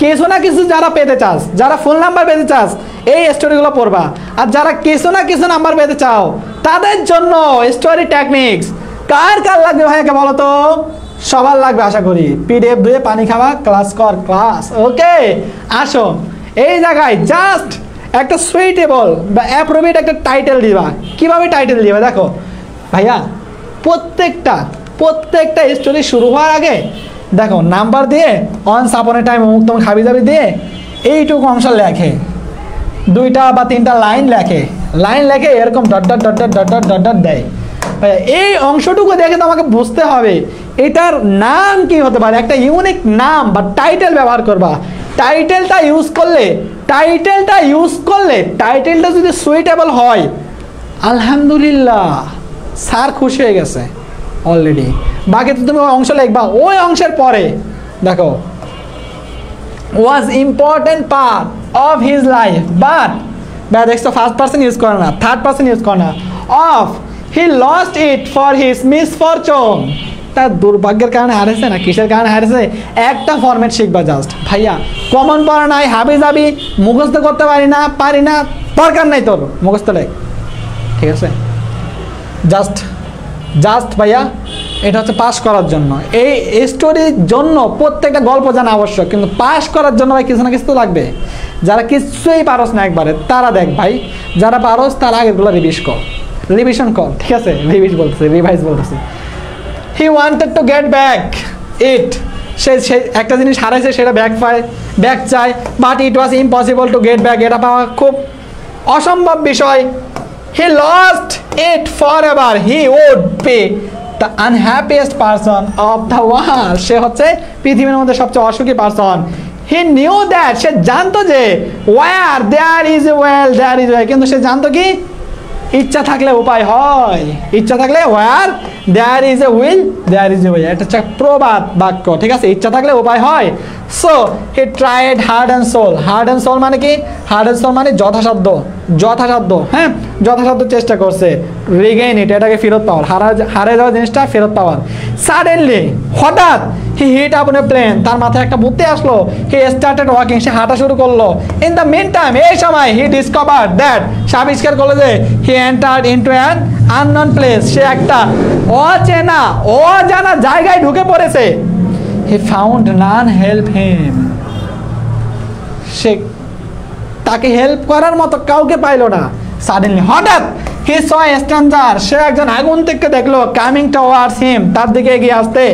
কিছু না কিছু যারা পেতে চাস, যারা ফুল নাম্বার পেতে চাস এই স্টোরিগুলো পড়বা। আর যারা কিছু না কিছু নাম্বার পেতে চাও তাদের জন্য স্টোরি টেকনিক্স কার লাগবে ভাইয়াকে বলো তো? সবার লাগবে আশা করি। পিডিএফ ধুয়ে পানি খাওয়া, ক্লাস কর, ক্লাস। ওকে আসো, এই জায়গায় জাস্ট একটা সুইটেবল বা অ্যাপ্রোপ্রিয়েট একটা টাইটেল দিবা। কিভাবে টাইটেল দিবা দেখো ভাইয়া, প্রত্যেকটা স্টোরি শুরু হওয়ার আগে দেখো নাম্বার দিয়ে অনস আপন এ টাইম অমুক তমুক হাবি যাবি দিয়ে এইটুকু অংশ লেখে, 2টা বা 3টা লাইন লেখে এরকম ডট দেয়। এই অংশটুকু দেখে তোমাকে বুঝতে হবে এটার নাম কি হতে পারে, একটা ইউনিক নাম বা টাইটেল ব্যবহার করবা। টাইটেলটা ইউজ করলে টাইটেলটা যদি সুইটেবল হয়, আলহামদুলিল্লাহ স্যার খুশি হয়ে গেছে অলরেডি। বাকি তো তুমি ওই অংশ লিখবা, ওই অংশের পরে দেখো ওয়াজ important part of his life, but দেখছো ফার্স্ট পার্সন ইউজ করে না, থার্ড পার্সন ইউজ করে না, of he lost it for his misfortune, তার দুর্ভাগ্যের কারণে হারেছে না কিসের কারণে হারেছে, একটা ফরম্যাট শিখবা জাস্ট। ভাইয়া কমন পড়া নাই, হাবি যাবি, মুখস্থ করতে পারি না, দরকার নাই তোর, মুখস্থ লেখ, ঠিক আছে। জাস্ট ভাইয়া এটা হচ্ছে পাস করার জন্য। এই স্টোরির জন্য প্রত্যেকটা গল্প জানা আবশ্যক, কিন্তু পাস করার জন্য ভাই কিছু না কিছু তো লাগবে। যারা কিছুই পারস না একবারে তারা দেখ ভাই, যারা পারস তারা আগেরগুলো রিভিশন কর, ঠিক আছে, রিভাইজ বলতেছে। He wanted to get back it, সে একটা জিনিস হারাইছে, সেটা ব্যাক চায়, but it was impossible to get back, এটা পাওয়া খুব অসম্ভব বিষয়। He lost it forever, he would be the unhappiest person of the world, সে হচ্ছে পৃথিবীর মধ্যে সবচেয়ে অসুখী পারসন। হি নিউ দ্যাট, সে জানতো যে where there is a will there is way, কিন্তু সে জানতো কি ইচ্ছা থাকলে উপায় হয়, ইচ্ছা থাকলে where there is a will there is a way, এটা হচ্ছে প্রবাদ বাক্য, ঠিক আছে, ইচ্ছা থাকলে উপায় হয়। So he tried hard and soul, hard and soul মানে কি, হার্ড অ্যান্ড সোল মানে যথাসাধ্য, হ্যাঁ যথাসাধ্য চেষ্টা করছে রিগেইন ইট, এটাকে ফেরত পাওয়ার, হারিয়ে যাওয়া জিনিসটা ফেরত পাওয়ার। সাডেনলি হঠাৎ হি হিট আপন এ প্লেন, তার মাথায় একটা বুদ্ধি আসলো, হি স্টার্টেড ওয়াকিং, সে হাঁটা শুরু করলো। ইন দ্য মিন টাইম, এই সময় হি ডিসকভার দ্যাট, সে আবিষ্কার করলো যে he entered into an unknown place, সে একটা অজানা জায়গায় ঢুকে পড়েছে। He found naan help him, সে তাকে হেল্প করার মতো কাউকে পাইল না। সাডেনলি হঠাৎ হি স এ স্ট্রেঞ্জার, সে একজন আগন্তুককে দেখলো, কামিং টুয়ার্ডস হিম, তার দিকে এগিয়ে আসতে।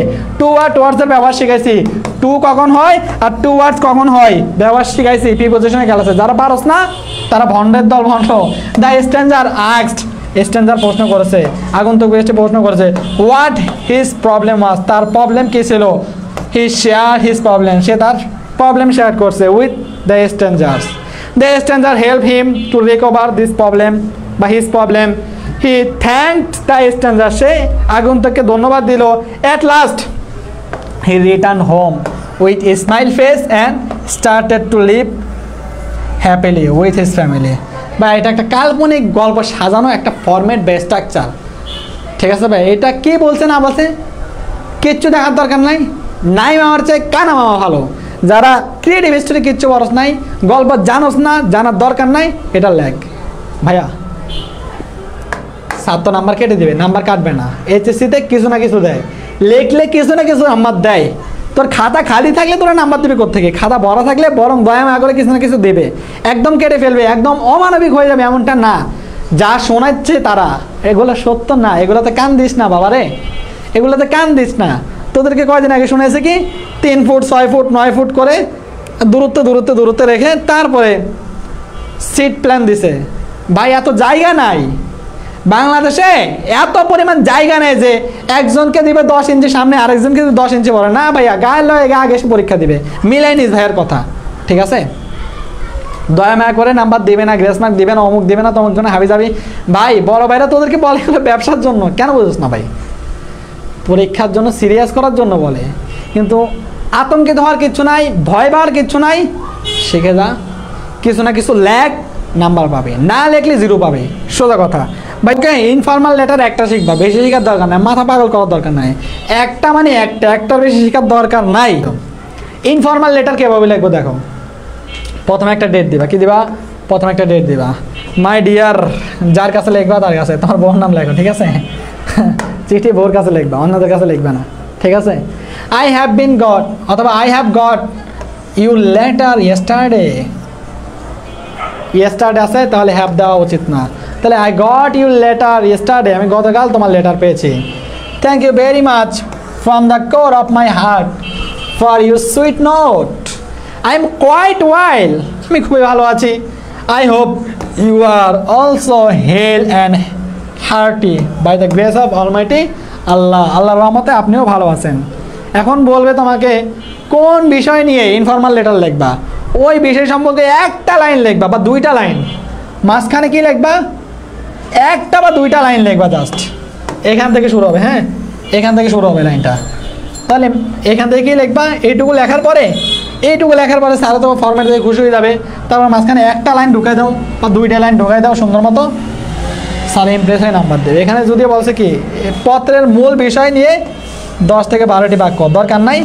টুয়ার্ডস এর ব্যবহার শিখাইছি, টু কখন হয় আর টুয়ার্ডস কখন হয় ব্যবহার শিখাইছি, প্রিপোজিশনে খেলাছে, যারা পারস না তারা ভন্ডের দল ভন্ড। দ্য স্ট্রেঞ্জার আস্কড, স্ট্রেঞ্জার প্রশ্ন করেছে, আগন্তুক এসে প্রশ্ন করেছে, হোয়াট হিজ প্রবলেম ওয়াজ, তার প্রবলেম কি ছিল। হি শেয়ার হিজ প্রবলেম, সে তার প্রবলেম শেয়ার করছে with the strangers. The stranger helped him to recover this problem by his problem. He thanked the stranger, সে আগন্তুককে ধন্যবাদ দিল। At last he returned home with a smile face and started to live happily with his family. বা এটা একটা কাল্পনিক গল্প সাজানো একটা format বা স্ট্রাকচার, ঠিক আছে ভাই। এটা কি বলছে না বলছে কিচ্ছু দেখার দরকার নাই, মামার চেয়ে কানা মামা ভালো। যারা ক্রিয়েটিভ স্টোরি কিচ্ছু বরস নাই, গল্প জানোস না, জানার দরকার নাই, এটা লেখ ভাইয়া। 7 নাম্বার কেটে দিবে, নাম্বার কাটবে না। এইচএসসিতে কিছু না কিছু দেয়, লেখলে কিছু না কিছু নাম্বার দেয়। তোর খাতা খালি থাকলে তোরা নাম্বার দিবে কোত্থেকে, খাতা ভরা থাকলে বরং দয়া মায়া করে কিছু না কিছু দেবে। একদম কেটে ফেলবে, একদম অমানবিক হয়ে যাবে এমনটা না। যা শোনাচ্ছে তারা এগুলো সত্য না, এগুলোতে কান দিস না বাবারে, এগুলোতে কান দিস না। তোদেরকে কয়দিন আগে শুনেছে কি 3 ফুট 6 ফুট 9 ফুট করে দূরত্ব রেখে তারপরে সিট প্ল্যান দিছে। ভাই এত জায়গা নাই বাংলাদেশে, এত পরিমাণ জায়গা নেই যে একজনকে দিবে 10 ইঞ্চি সামনে, আরেকজনকে 10 ইঞ্চি পরে না ভাইয়া, গায়ের লয়ে আগে এসে পরীক্ষা দিবে। মিলাই নিস ভাইয়ের কথা, ঠিক আছে। দয়া মায়া করে নাম্বার দিবে না, গ্রেস মার্ক দিবে না, অমুক দিবে না, তমুক জন্য হাবি যাবি। ভাই বড় ভাইরা তোদেরকে বলে ব্যবসার জন্য, কেন বুঝিস না ভাই, পরীক্ষার জন্য সিরিয়াস করার জন্য বলে। কিন্তু আতঙ্কিত হওয়ার কিচ্ছু নাই, ভয় পাওয়ার কিচ্ছু নাই, শিখে যা, কিছু না কিছু লেখ, নাম্বার পাবে, না লেখলে 0 পাবে, সোজা কথা। ভাইকে ইনফর্মাল লেটার একটা শিখবা, বেশি শেখার দরকার নাই, মাথা পাগল করার দরকার নাই, একটা মানে একটার বেশি শেখার দরকার নাই। ইনফর্মাল লেটার কীভাবে লিখবো দেখো, প্রথমে একটা ডেট দিবা, কি দিবা, প্রথমে একটা ডেট দিবা, মাই ডিয়ার, যার কাছে লিখবা তার কাছে, তোমার বউর নাম লেখো, ঠিক আছে। চিঠি বউর কাছে লিখবা, অন্যদের কাছে লিখবে না, ঠিক আছে। আই হ্যাভ বিন গট অথবা I have got you letter yesterday, yesterday আছে তাহলে হ্যাভ দেওয়া উচিত না, তাহলে I got you letter yesterday, আমি গতকাল তোমার লেটার পেয়েছি। Thank you very much from the core of my heart for your sweet note, I am quite well, আমি খুবই ভালো আছি। I hope you are also hale and hearty by the grace of almighty Allah, আল্লাহর রহমতে আপনিও ভালো আছেন। এখন বলবে তোমাকে কোন বিষয় নিয়ে ইনফর্মাল লেটার লিখবা, ওই বিষয় সম্পর্কে একটা লাইন লিখবা বা 2টা লাইন, মাঝখানে কি লিখবা, একটা বা 2টা লাইন লিখবা, জাস্ট এখান থেকে শুরু হবে, হ্যাঁ এখান থেকে শুরু হবে লাইনটা। তাহলে এখান থেকে কি লিখবা, এইটুকু লেখার পরে স্যার তো ফরম্যাট দিয়ে খুশি হয়ে যাবে, তারপর মাঝখানে একটা লাইন ঢুকাই দাও বা 2টা লাইন ঢুকাই দাও সুন্দর মতো, স্যার ইমপ্রেস হয়ে নাম্বার দেবে। এখানে যদি বলছে কি পত্রের মূল বিষয় নিয়ে 10 থেকে 12টি বাক্য, দরকার নাই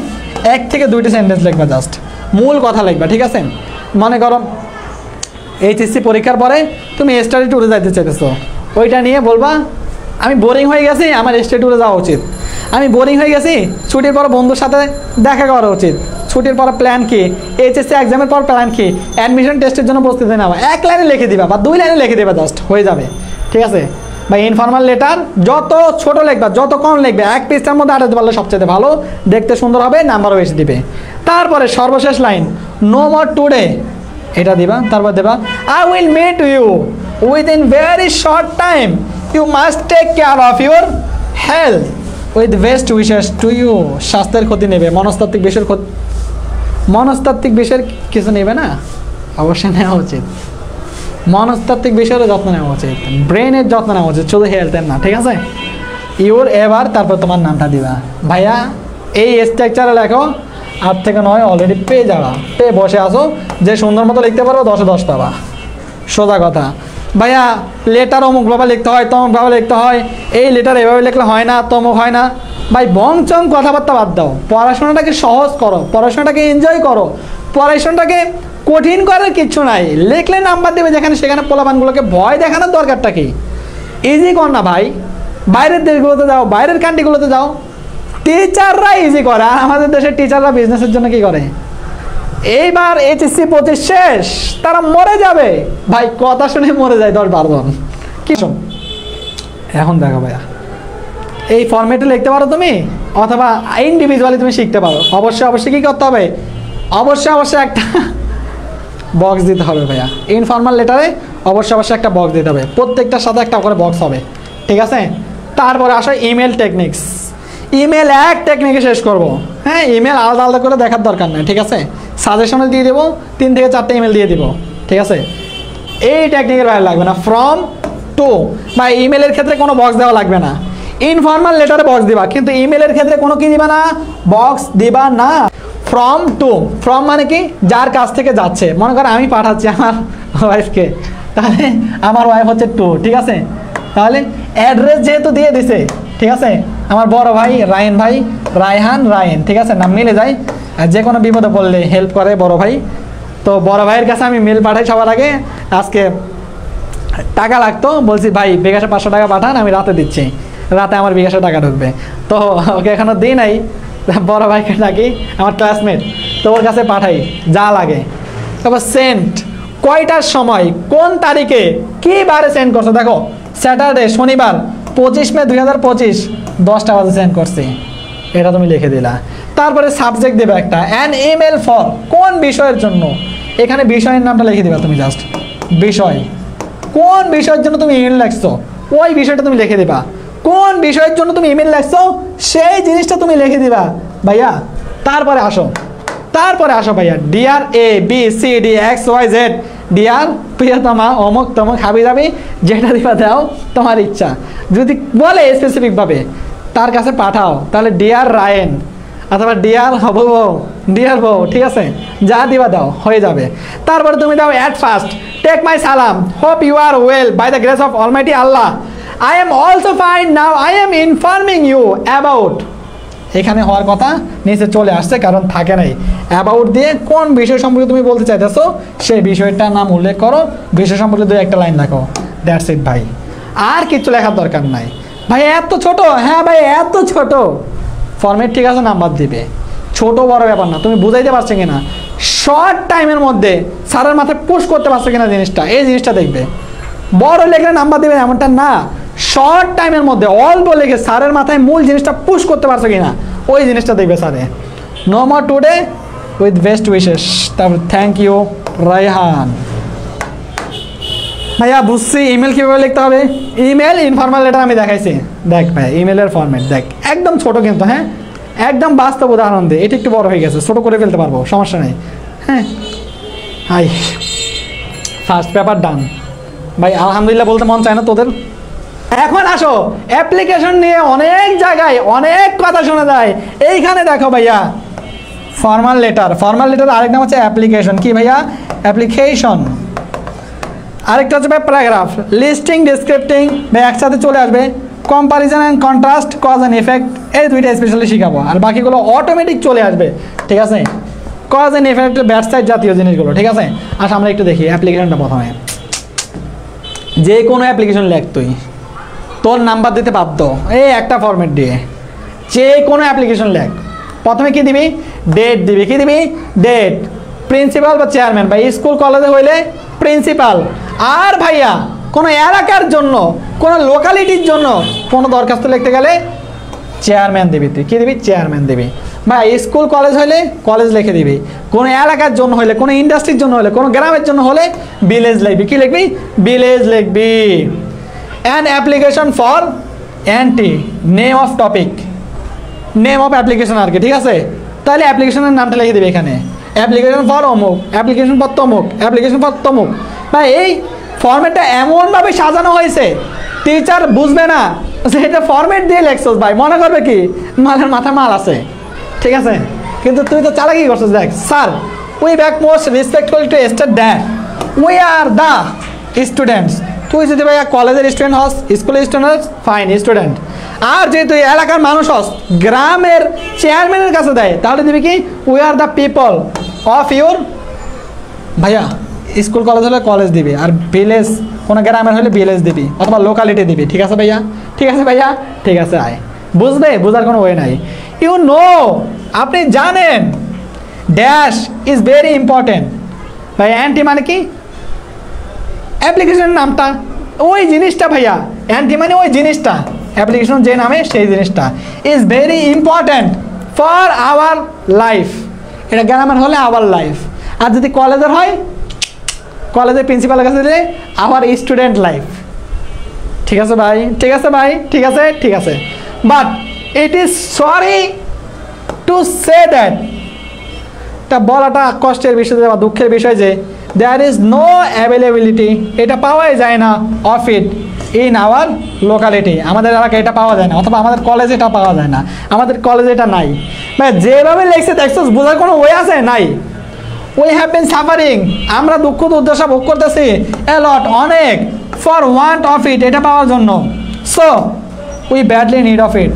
1 থেকে 2টি সেন্টেন্স লিখবা, জাস্ট মূল কথা লিখবা, ঠিক আছে। মনে করো এইচএসসি পরীক্ষার পরে তুমি স্টাডি ট্যুরে যাইতে চাইতেছো, ওইটা নিয়ে বলবা আমি বোরিং হয়ে গেছি, আমার স্টাডি ট্যুরে যাওয়া উচিত, আমি বোরিং হয়ে গেছি, ছুটির পর বন্ধুর সাথে দেখা করা উচিত, ছুটির পর প্ল্যান কি, এইচএসসি এক্সামের পর প্ল্যান কি, অ্যাডমিশন টেস্টের জন্য প্রস্তুতি নেওয়া, 1 লাইনে লিখে দিবা বা 2 লাইনে লিখে দেবা, জাস্ট হয়ে যাবে, ঠিক আছে। বা ইনফর্মাল লেটার যত ছোট লিখবা, যত কম লিখবে, এক পৃষ্ঠার মধ্যে আটাতে পারলে সবচেয়ে ভালো, দেখতে সুন্দর হবে, নাম্বারও বেশি দিবে। তারপরে সর্বশেষ লাইন, নো মোর টুডে, এটা দিবা। তারপর দেবা, I will meet you within very short time, you must take care of your health with best wishes to you. স্বাস্থ্যের ক্ষতি নেবে, মনস্তাত্ত্বিক বিষয়ের ক্ষতি, মনস্তাত্ত্বিক বিষয়ের কিছু নেবে না, অবশ্যই নেওয়া উচিত। মনস্তাত্ত্বিক বিষয়ের যত্ন নেওয়া উচিত, ব্রেনের যত্ন নেওয়া উচিত, শুধু হেলথের না, ঠিক আছে। ইউর এবার তারপর তোমার নামটা দিবা। ভাইয়া এই স্ট্রাকচারে লেখো, 8 থেকে 9 অলরেডি পেয়ে যাবা, পেয়ে বসে আসো, যে সুন্দর মতো লিখতে পারো 10-এ 10 পাবা, সোজা কথা। ভাইয়া লেটার অমুকভাবে লিখতে হয়, তমুকভাবে লিখতে হয়, এই লেটার এভাবে লিখলে হয় না, তমুক হয় না। ভাই বংচং কথাবার্তা বাদ দাও, পড়াশোনাটাকে সহজ করো, পড়াশোনাটাকে এনজয় করো, পড়াশোনাটাকে কঠিন করার কিচ্ছু নাই। লিখলে নাম্বার দেবে যেখানে সেখানে, পোলাপানগুলোকে ভয় দেখানোর দরকারটা কি? ইজি কর না ভাই, বাইরের দেশগুলোতে যাও, বাইরের কান্ট্রিগুলোতে যাও, টিচাররা ইজি করে, আর আমাদের দেশের টিচাররা বিজনেসের জন্য কি করে? এইবার HSC 25 শেষ, তারা মরে যাবে ভাই, কথা শুনে মরে যায় 10-12 জন। কি শোন এখন দেখো ভাইয়া, এই ফরম্যাটে লিখতে পারো তুমি, অথবা ইন্ডিভিজুয়ালি তুমি শিখতে পারো। অবশ্যই কী করতে হবে? অবশ্যই একটা বক্স দিতে হবে ভাইয়া, ইনফর্মাল লেটারে অবশ্যই একটা বক্স দিতে হবে, প্রত্যেকটার সাথে একটা করে বক্স হবে, ঠিক আছে। তারপরে আসো ইমেল টেকনিক্স। ইমেল এক টেকনিকে শেষ করব, হ্যাঁ, ইমেল আলাদা আলাদা করে দেখার দরকার নেই, ঠিক আছে। সাজেশনে দিয়ে দেবো 3 থেকে 4টে ইমেল দিয়ে দিব, ঠিক আছে। এই টেকনিকের বাইরে লাগবে না, ফ্রম টু, বা ইমেলের ক্ষেত্রে কোনো বক্স দেওয়া লাগবে না। ইনফর্মাল লেটারে বক্স দিবা, কিন্তু ইমেলের ক্ষেত্রে কোনো কি দিবা না, বক্স দিবা না। ফ্রম টু, ফ্রম মানে কি, যার কাছ থেকে যাচ্ছে। মনে করো আমি পাঠাচ্ছি আমার ওয়াইফকে, তাহলে আমার ওয়াইফ হচ্ছে টু, ঠিক আছে। তাহলে অ্যাড্রেস যেহেতু দিয়ে দিছে, ঠিক আছে, আমার বড় ভাই রায়ন ভাই, রায়হান রায়ন, ঠিক আছে, নাম মিলে যায়, আর যে কোনো বিপদে পড়লে হেল্প করে বড় ভাই। তো বড় ভাইয়ের কাছে আমি মেল পাঠাই সবার আগে, আজকে টাকা লাগতো, বলছি ভাই বিকাশে 500 টাকা পাঠান, আমি রাতে দিচ্ছি, রাতে আমার বিকাশে টাকা ঢুকবে। তো ওকে এখনও দিই নাই, বড় ভাইকে ডাকি, আমার ক্লাসমেট, তো ওর কাছে পাঠাই যা লাগে। তারপর সেন্ট, কয়টার সময়, কোন তারিখে, কী বারে সেন্ড করছো, দেখো স্যাটারডে, শনিবার 25 মে 2025 10টা বাজে সেন্ড করছি, এটা তুমি লিখে দিলা। তারপরে সাবজেক্ট দেবে একটা, অ্যান ইমেল ফর, কোন বিষয়ের জন্য, এখানে বিষয়ের নামটা লিখে দিবা তুমি, জাস্ট বিষয়, কোন বিষয়ের জন্য তুমি ইমেল লিখছো ওই বিষয়টা তুমি লিখে দিবা। কোন বিষয়ের জন্য তুমি ইমেল লিখছো সেই জিনিসটা তুমি লিখে দিবা ভাইয়া। তারপরে আসো ভাইয়া, ডিয়ার ABCDXYZ, ডিয়ার প্রিয়তমা অমুক তমুক হাবি যাবি, যেটা দিবা দাও তোমার ইচ্ছা। যদি বলে স্পেসিফিকভাবে তার কাছে পাঠাও, তাহলে ডিয়ার রায়েন অথবা ডিয়ার বউ, ডিয়ার বউ, ঠিক আছে, যা দিবা দাও হয়ে যাবে। তারপরে তুমি দাও at first, take my salam, hope you are well by the grace of almighty Allah, I am also fine now, I am informing you about, এখানে হওয়ার কথা নিচে চলে আসছে কারণ থাকে নাই। অ্যাবাউট দিয়ে কোন বিষয় সম্পর্কে তুমি বলতে চাইতেছো সেই বিষয়টার নাম উল্লেখ করো, বিষয় সম্পর্কে 2-1টা লাইন লেখো, দ্যাটস ইট ভাই, আর কিছু লেখার দরকার নাই ভাই। এত ছোট, হ্যাঁ ভাই এত ছোট ফরম্যাট, ঠিক আছে, নাম্বার দিবে, ছোট বড় ব্যাপার না। তুমি বুঝাইতে পারছো কিনা, শর্ট টাইমের মধ্যে স্যারের মাথায় পুশ করতে পারছো কিনা জিনিসটা, এই জিনিসটা দেখবে। বড় লেখলে নাম্বার দেবে এমনটা না, শর্ট টাইমের মধ্যে অল্প লেগে স্যারের মাথায় মূল জিনিসটা পুশ করতে পারছো কিনা ওই জিনিসটা দেখবে স্যারে। No more today with best wishes, তারপর থ্যাংক ইউ রায়হান। ভাইয়া বুঝছি ইমেল কীভাবে লিখতে হবে, ইমেল ইনফর্মাল লেটার আমি দেখাইছি, দেখ ভাই ইমেলের ফরম্যাট দেখ, একদম ছোট কিন্তু, হ্যাঁ একদম বাস্তব উদাহরণ দিয়ে, এটা একটু বড় হয়ে গেছে, ছোট করে ফেলতে পারবো, সমস্যা নেই। হ্যাঁ হাই, ফার্স্ট পেপার ডান ভাই, আলহামদুলিল্লাহ বলতে মন চায় না তোদের। এখন আসো অ্যাপ্লিকেশন নিয়ে অনেক জায়গায় অনেক কথা শোনা যায়, এইখানে দেখো ভাইয়া ফর্মাল লেটার, ফর্মাল লেটার আরেক নাম হচ্ছে অ্যাপ্লিকেশন। কি ভাইয়া? অ্যাপ্লিকেশন। আরেকটা হচ্ছে ভাই প্যারাগ্রাফ, লিস্টিং, ডিসক্রিপ্টিং ভাই একসাথে চলে আসবে, comparison and contrast, cause and effect, এই 2টা স্পেশালি শিখাবো, আর বাকিগুলো অটোমেটিক চলে আসবে, ঠিক আছে। কজ অ্যান্ড এফেক্ট, ব্যাটসাইড জাতীয় জিনিসগুলো, ঠিক আছে। আচ্ছা আমরা একটু দেখি অ্যাপ্লিকেশনটা। প্রথমে যে কোনো অ্যাপ্লিকেশন লেখ, তুই তোর নাম্বার দিতে বাধ্য এই একটা ফরম্যাট দিয়ে, যে কোনো অ্যাপ্লিকেশন লেখ। প্রথমে কি দিবি? ডেট দিবি। কি দিবি? ডেট। প্রিন্সিপাল বা চেয়ারম্যান, ভাই স্কুল কলেজে হইলে প্রিন্সিপাল, আর ভাইয়া কোনো এলাকার জন্য, কোনো লোকালিটির জন্য কোনো দরখাস্ত লিখতে গেলে চেয়ারম্যান দিবি। তুই কী দিবি? চেয়ারম্যান দিবি। ভাই স্কুল কলেজ হলে কলেজ লিখে দিবি, কোনো এলাকার জন্য হলে, কোনো ইন্ডাস্ট্রির জন্য হলে, কোনো গ্রামের জন্য হলে ভিলেজ লিখবি। কী লিখবি? ভিলেজ লিখবি। An application for anti name of topic, name of application আর কি, ঠিক আছে? তাহলে অ্যাপ্লিকেশনের নামটা লিখে দিবি এখানে, অ্যাপ্লিকেশন ফর অমুক, অ্যাপ্লিকেশন ফর তমুক, অ্যাপ্লিকেশন ফর তমুক। ভাই এই ফরম্যাটটা এমনভাবে সাজানো হয়েছে টিচার বুঝবে না যে এটা ফরম্যাট দিয়ে লেখছস। ভাই মনে করবে কি মালের মাথা মাল আছে, ঠিক আছে? কিন্তু তুই তো চালাকি করছিস। দেখ, sir we back most respectful two state that we are the students. তুই যদি ভাইয়া কলেজের স্টুডেন্ট হস, স্কুলের স্টুডেন্ট হস, ফাইন স্টুডেন্ট। আর যদি তুই এলাকার মানুষ হস, গ্রামের চেয়ারম্যানের কাছে দেয়, তাহলে দিবি কি? We are the people of your. ভাইয়া স্কুল কলেজ হলে কলেজ দিবি, আর ভিলেজ কোনো গ্রামের হলে ভিলেজ দিবি অথবা লোকালিটি দিবি। ঠিক আছে ভাইয়া? ঠিক আছে ভাইয়া? ঠিক আছে, আয়। বুঝবে? বোঝার কোনো ওয়ে নাই। ইউ নো, আপনি জানেন ড্যাশ ইজ ভেরি ইম্পর্টেন্ট। ভাই অ্যান্টি মানে কি? অ্যাপ্লিকেশনের নামটা, ওই জিনিসটা ভাইয়া। অ্যান্টি মানে ওই জিনিসটা, অ্যাপ্লিকেশন যে নামে সেই জিনিসটা। Is very important for our life. এটা গ্রামের হলে আওয়ার লাইফ, আর যদি কলেজের হয়, কলেজের প্রিন্সিপালের কাছে দিলে আওয়ার স্টুডেন্ট লাইফ। ঠিক আছে ভাই? ঠিক আছে ভাই? ঠিক আছে? ঠিক আছে। But it is sorry to say that, এটা বলাটা কষ্টের বিষয় বা দুঃখের বিষয় যে দেয়ার ইজ নো অ্যাভেলেবিলিটি, এটা পাওয়াই যায় না, of it in our locality. আমাদের এলাকায় এটা পাওয়া যায় না, অথবা আমাদের কলেজে এটা পাওয়া যায় না, আমাদের কলেজে এটা নাই। ভাই যেভাবে লেখছে দেখছো, বোঝার কোনো ওয়ে আছে? নাই। উই হ্যাভ বিন সাফারিং, আমরা দুঃখ দুর্দশা ভোগ করতেছি এ লট, অনেক, ফর ওয়ান্ট অফ ইট, এটা পাওয়ার জন্য। So we badly need of it,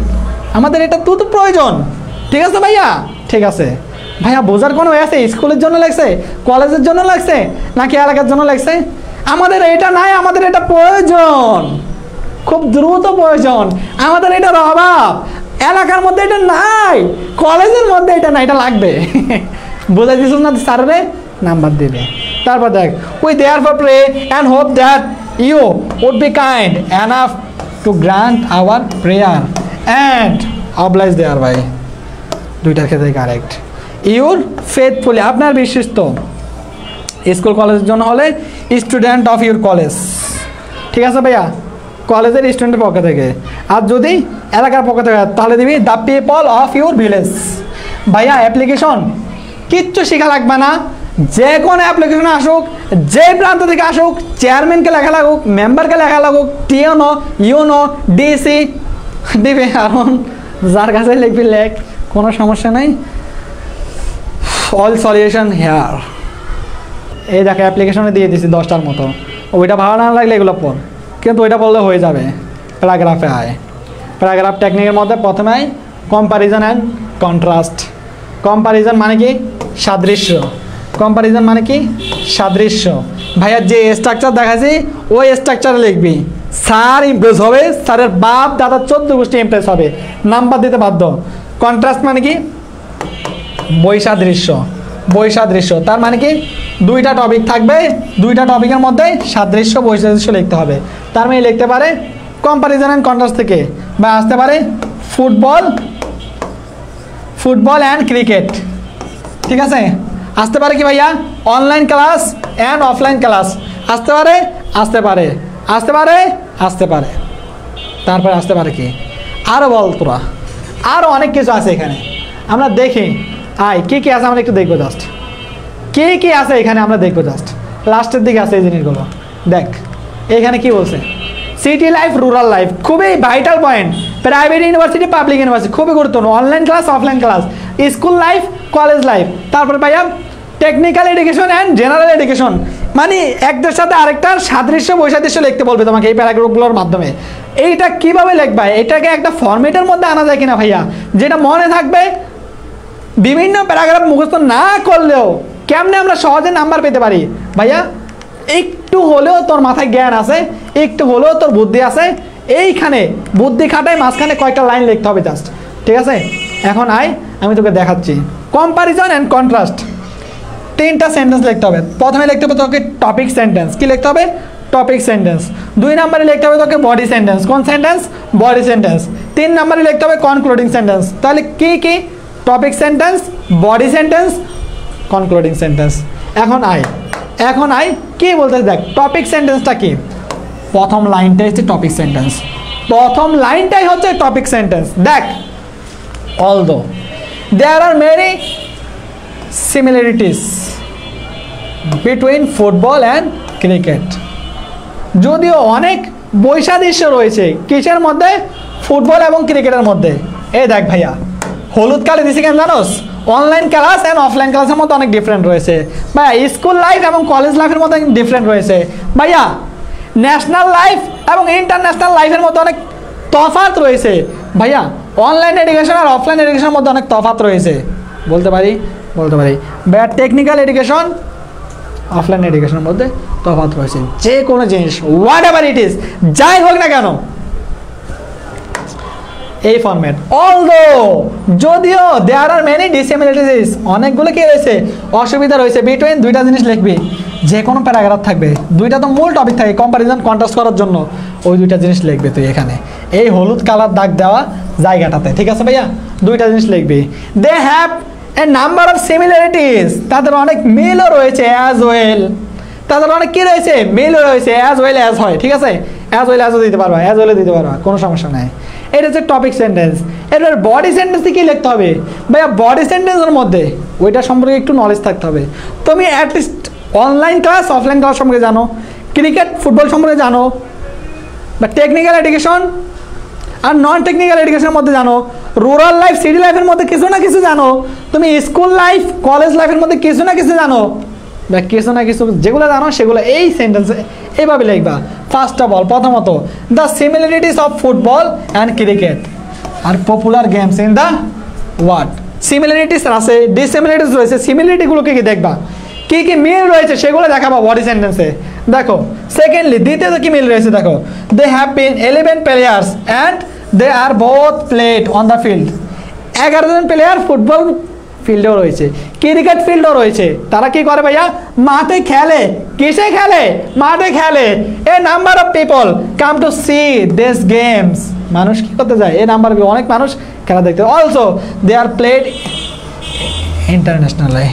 আমাদের এটা তো প্রয়োজন। ঠিক আছে ভাইয়া? ঠিক আছে ভাইয়া। বোঝার কোনো আছে? স্কুলের জন্য লাগছে, কলেজের জন্য লাগছে, নাকি এলাকার জন্য লাগছে? আমাদের এটা নাই, আমাদের এটা প্রয়োজন, খুব দ্রুত প্রয়োজন। আমাদের এটার অভাব, এলাকার মধ্যে এটা নাই, কলেজের মধ্যে এটা নাই, এটা লাগবে। বোঝাই দিস না? স্যারে নাম্বার দেবে। তারপর দেখ, we therefore pray and hope that you would be kind enough to grant our prayer and oblige there. ভাই দুইটার ক্ষেত্রে কারেক্ট। ইউর ফেথফুলি, আপনার বিশ্বস্ত। স্কুল কলেজের জন্য হলে স্টুডেন্ট অফ ইউর কলেজ। ঠিক আছে ভাইয়া? কলেজের স্টুডেন্টের পক্ষ থেকে। আর যদি এলাকার পক্ষ থেকে তাহলে দিবি the people of your village. ভাইয়া অ্যাপ্লিকেশন কিচ্ছু শেখা লাগবে না, যে কোনো অ্যাপ্লিকেশন আসুক, যে প্রান্ত থেকে আসুক, চেয়ারম্যানকে লেখা লাগুক, মেম্বারকে লেখা লাগুক, টিওনো, ইউনো, ডিসি দিবে। এখন যার কাছে লিখবি লেখ, কোনো সমস্যা নেই। All solution here. এই দেখে অ্যাপ্লিকেশনে দিয়ে দিছি 10টার মতো। ওইটা ভালো না লাগলে এগুলো পড়, কিন্তু ওইটা পড়লে হয়ে যাবে। প্যারাগ্রাফে আয়। প্যারাগ্রাফ টেকনিকের মধ্যে প্রথমে আয় কম্প্যারিজন অ্যান্ড কন্ট্রাস্ট। কম্প্যারিজন মানে কি? সাদৃশ্য। কম্প্যারিজন মানে কি? সাদৃশ্য। ভাইয়া যে স্ট্রাকচার দেখাচ্ছি ওই স্ট্রাকচারে লিখবি। স্যার ইমপ্রেস হবে, স্যারের বাপ দাদা 14 গোষ্ঠী ইমপ্রেস হবে, নাম্বার দিতে বাধ্য। কন্ট্রাস্ট মানে কি? বৈসাদৃশ্য। বৈসাদৃশ্য তার মানে কি? দুইটা টপিক থাকবে, দুইটা টপিকের মধ্যে সাদৃশ্য বৈসাদৃশ্য লিখতে হবে। তার মানে লিখতে পারে কম্প্যারিজন অ্যান্ড কন্ট্রাস্ট থেকে, বা আসতে পারে ফুটবল, ফুটবল অ্যান্ড ক্রিকেট। ঠিক আছে? আসতে পারে কি ভাইয়া? Online class and offline class. আসতে পারে, আসতে পারে, আসতে পারে, আসতে পারে। তারপরে আসতে পারে কি? আরও বল তোরা, আরও অনেক কিছু আছে এখানে, আমরা দেখি। আয় কী কী আছে আমরা একটু দেখবো জাস্ট, কে কী আছে এখানে আমরা দেখবো জাস্ট। লাস্টের দিকে আছে এই জিনিসগুলো। দেখ এখানে কি বলছে, সিটি লাইফ, রুরাল লাইফ, খুবই vital point. Private university, public university, খুবই গুরুত্বপূর্ণ। Online class, offline class, school life, college life. তারপরে ভাইয়া technical education and general education, মানে একটার সাথে আরেকটার সাদৃশ্য বৈসাদৃশ্য লিখতে বলবে তোমাকে এই প্যারাগ্রাফগুলোর মাধ্যমে। এইটা কিভাবে লিখবা, এটাকে একটা ফরম্যাটের মধ্যে আনা যায় কিনা ভাইয়া, যেটা মনে থাকবে। বিভিন্ন প্যারাগ্রাফ মুখস্থ না করলেও কেমনে আমরা সহজে নাম্বার পেতে পারি ভাইয়া? একটু হলেও তোর মাথায় জ্ঞান আছে, একটু হলেও তোর বুদ্ধি আছে, এইখানে বুদ্ধি খাটায় মাঝখানে কয়েকটা লাইন লিখতে হবে জাস্ট। ঠিক আছে? এখন আয় আমি তোকে দেখাচ্ছি। কম্প্যারিজন অ্যান্ড কন্ট্রাস্ট, 3টা সেন্টেন্স লিখতে হবে। প্রথমে লিখতে হবে তোকে টপিক সেন্টেন্স। কি লিখতে হবে? Topic sentence. 2 নম্বরে লিখতে হবে তোকে বডি সেন্টেন্স। কোন সেন্টেন্স? Body sentence. 3 নম্বরে লিখতে হবে কনক্লুডিং সেন্টেন্স। তাহলে কি কি? Topic sentence, body sentence, concluding sentence. এখন আই কি বলতে দেখ, টপিক সেন্টেন্সটা কি? প্রথম লাইনটাই হচ্ছে টপিক সেন্টেন্স। প্রথম লাইনটাই হচ্ছে টপিক সেন্টেন্স। দেখ, although there are many similarities between football and cricket. যদিও অনেক বৈসাদৃশ্য রয়েছে কিসের মধ্যে? ফুটবল এবং ক্রিকেটের মধ্যে। এই দেখ ভাইয়া, হলুদ কালি দিছি কেন জানোস? অনলাইন ক্লাস অ্যান্ড অফলাইন ক্লাসের মধ্যে অনেক ডিফারেন্ট রয়েছে ভাইয়া। স্কুল লাইফ এবং কলেজ লাইফের মধ্যে ডিফারেন্ট রয়েছে ভাইয়া। ন্যাশনাল লাইফ এবং ইন্টারন্যাশনাল লাইফের মধ্যে অনেক তফাৎ রয়েছে ভাইয়া। অনলাইন এডুকেশন আর অফলাইন এডুকেশনের মধ্যে অনেক তফাৎ রয়েছে। বলতে পারি ভাইয়া, টেকনিক্যাল এডুকেশন অফলাইন এডুকেশনের মধ্যে তফাৎ রয়েছে। যে কোনো জিনিস, হোয়াট এভার ইট ইজ, যাই হোক না কেন, এই ফরম্যাট। অলদো যদিও দেয়ার আর মেনি ডিসিমিলারিটিস, অনেকগুলো কি রয়েছে? অসুবিধা রয়েছে। বিটুইন দুইটা জিনিস লিখবি, যে কোনো প্যারাগ্রাফ থাকবে, দুইটা তো মূল টপিক থাকে কম্পারিজন কন্ট্রাস্ট করার জন্য, ওই দুইটা জিনিস লিখবে তুই এখানে এই হলুদ কালার দাগ দেওয়া জায়গাটাতে। ঠিক আছে ভাইয়া, দুইটা জিনিস লিখবি। They have a number of similarities, তাদের অনেক মিলও রয়েছে। অ্যাজ ওয়েল, তাদের অনেক কি রয়েছে? মিলও রয়েছে। অ্যাজ ওয়েল অ্যাজ হয়, ঠিক আছে, অ্যাজ ওয়েল অ্যাজও দিতে পারবা, অ্যাজ ওয়েলও দিতে পারবা, কোনো সমস্যা নাই। এটা হচ্ছে টপিক সেন্টেন্স। এবার বডি সেন্টেন্সে কী লিখতে হবে ভাইয়া? বডি সেন্টেন্সের মধ্যে ওইটা সম্পর্কে একটু নলেজ থাকতে হবে। তুমি at least online class offline class সম্পর্কে জানো, ক্রিকেট ফুটবল সম্পর্কে জানো, বা টেকনিক্যাল এডুকেশন আর নন টেকনিক্যাল এডুকেশনের মধ্যে জানো, রুরাল লাইফ সিটি লাইফের মধ্যে কিছু না কিছু জানো, তুমি স্কুল লাইফ কলেজ লাইফের মধ্যে কিছু না কিছু জানো, বা কিছু না কিছু যেগুলো জানো সেগুলো এই সেন্টেন্সে এইভাবে লিখবা। ফার্স্ট অফ অল, প্রথমত, the similarities of football and cricket are popular games in the world. Similarities আছে, ডিসিমিলারিটিস রয়েছে, সিমিলারিটিগুলোকে কি দেখবা, কি কি মিল রয়েছে সেগুলো দেখাবো বডি সেন্টেন্সে। দেখো, সেকেন্ডলি দ্বিতীয়ত কি মিল রয়েছে দেখো, they have been 11 players and they are both played on the field. 11 জন প্লেয়ার ফুটবল ফিল্ডেও রয়েছে, ক্রিকেট ফিল্ডও রয়েছে। তারা কি করে ভাইয়া? মাঠে খেলে। কিসে খেলে? মাঠে খেলে। A number of people come to see this games, মানুষ কি করতে যায়? এ নাম্বার অনেক মানুষ খেলা দেখতে। Also they are played internationally.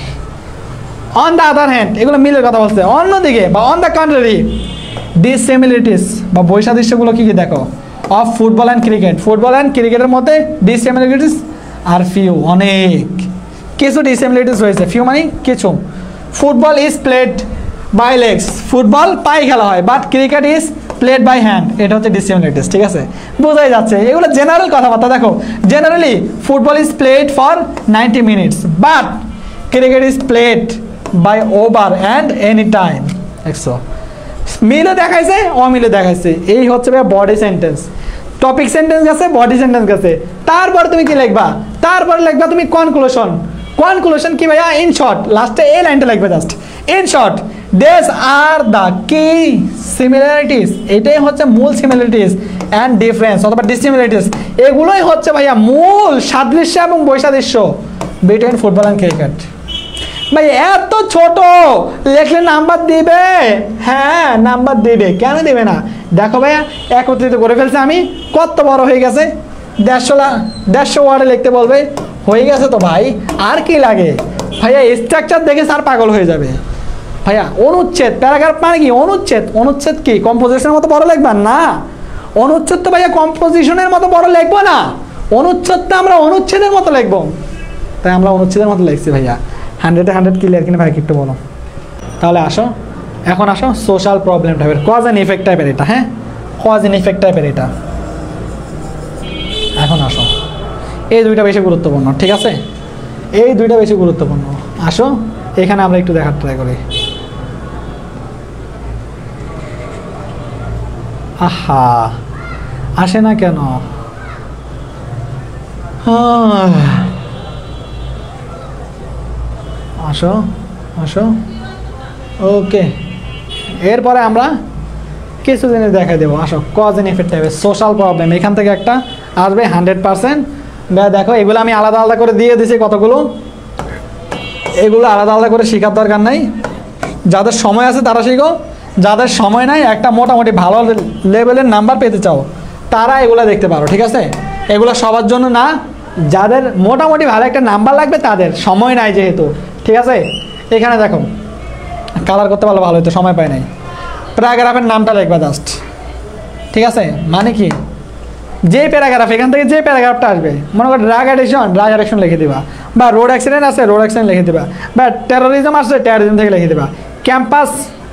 On the other hand, এগুলো মিলের কথা বলছে। অন্যদিকে বা অন দ্য কন্ট্রারি, ডিসিমিলারিটিস বা বৈসাদৃশ্যগুলো কি কি দেখো, of football and cricket. Football and ক্রিকেটের মধ্যে ডিসিমিলারিটিস আর ফিউ, অনেক কিছু ডিসিমিলারিটিস রয়েছে। ফিউ মানে কিছু। Football is played by legs, football পায়ে খেলা হয়, but cricket is played by hand, এটা হচ্ছে ডিসিমিলারিটিস। ঠিক আছে, বোঝাই যাচ্ছে। এগুলো জেনারেল কথাবার্তা। দেখো, generally football is played for 90 minutes, but cricket is played by over and any time. দেখছো, মিলও দেখাইছে, অমিলও দেখাইছে। এই হচ্ছে ভাই বডি সেন্টেন্স। টপিক সেন্টেন্স গেছে, বডি সেন্টেন্স গেছে। তারপর তুমি কি লিখবা? তারপর লিখবা তুমি কনক্লুশন। কনক্লুশন কি ভাইয়া? ইন শর্ট, লাস্টে এই লাইনটা লিখবে just. In short, this are the কি সিমিলারিটিস, এটাই হচ্ছে মূল সিমিলারিটিস অ্যান্ড ডিফারেন্স অথবা ডিসিমিলারিটিস। এগুলোই হচ্ছে ভাইয়া মূল সাদৃশ্য এবং বৈসাদৃশ্য বিটুইন ফুটবল অ্যান্ড ক্রিকেট। ভাই এত ছোট লেখলে নাম্বার দিবে? হ্যাঁ, নাম্বার দিবে, কেন দিবে না? দেখো ভাইয়া, একত্রিত করে ফেলছে আমি, কত বড় হয়ে গেছে। 150 ওয়ার্ডে লিখতে বলবে, হয়ে গেছে তো ভাই, আর কি লাগে ভাইয়া? স্ট্রাকচার দেখে স্যার পাগল হয়ে যাবে ভাইয়া। অনুচ্ছেদ, প্যারাগ্রাফ মানে কি? অনুচ্ছেদ। অনুচ্ছেদ কি কম্পোজিশনের মতো বড় লিখবা? না, অনুচ্ছেদ তো ভাইয়া কম্পোজিশনের মতো বড় লিখবো না, অনুচ্ছেদটা আমরা অনুচ্ছেদের মতো লিখবো। তাই আমরা অনুচ্ছেদের মতো লিখছি ভাইয়া। 100-এ 100 ক্লিয়ার কিনা ভাই একটু বলো। তাহলে আসো, এখন আসো সোশ্যাল প্রবলেম টাইপের, কজ অ্যান্ড ইফেক্ট টাইপের এটা। হ্যাঁ, কজ অ্যান্ড ইফেক্ট টাইপের এটা। এখন আসো, এই দুইটা বেশি গুরুত্বপূর্ণ। ঠিক আছে, এই দুইটা বেশি গুরুত্বপূর্ণ। আসো এখানে আমরা একটু দেখার ট্রাই করি। আহা, আসে না কেন? আসো আসো, ওকে। এরপরে আমরা কিছু জিনিস দেখা দেবো। আসো, কজ অ্যান্ড ইফেক্ট টাইপের সোশ্যাল প্রবলেম, এখান থেকে একটা আসবে 100%। দেখো, এগুলো আমি আলাদা আলাদা করে দিয়ে দিছি কতগুলো, এগুলো আলাদা আলাদা করে শেখার দরকার নাই। যাদের সময় আছে তারা শিখো, যাদের সময় নাই, একটা মোটামুটি ভালো লেভেলের নাম্বার পেতে চাও, তারা এগুলো দেখতে পারো, ঠিক আছে? এগুলো সবার জন্য না, যাদের মোটামুটি ভালো একটা নাম্বার লাগবে তাদের, সময় নাই যেহেতু, ঠিক আছে? এখানে দেখো, কালার করতে পারলে ভালো হতো, সময় পায় নাই। প্যারাগ্রাফের নামটা লিখবা জাস্ট, ঠিক আছে? মানে কি, যে প্যারাগ্রাফ, এখান থেকে যে প্যারাগ্রাফটা আসবে, মনে করো ড্রাগ অ্যাডিকশন লিখে দিবা, বা রোড অ্যাক্সিডেন্ট আছে, রোড অ্যাক্সিডেন্ট লিখে দিবা, বা টেরোরিজম আসছে, টেরোরিজম থেকে লিখে দিবা, ক্যাম্পাস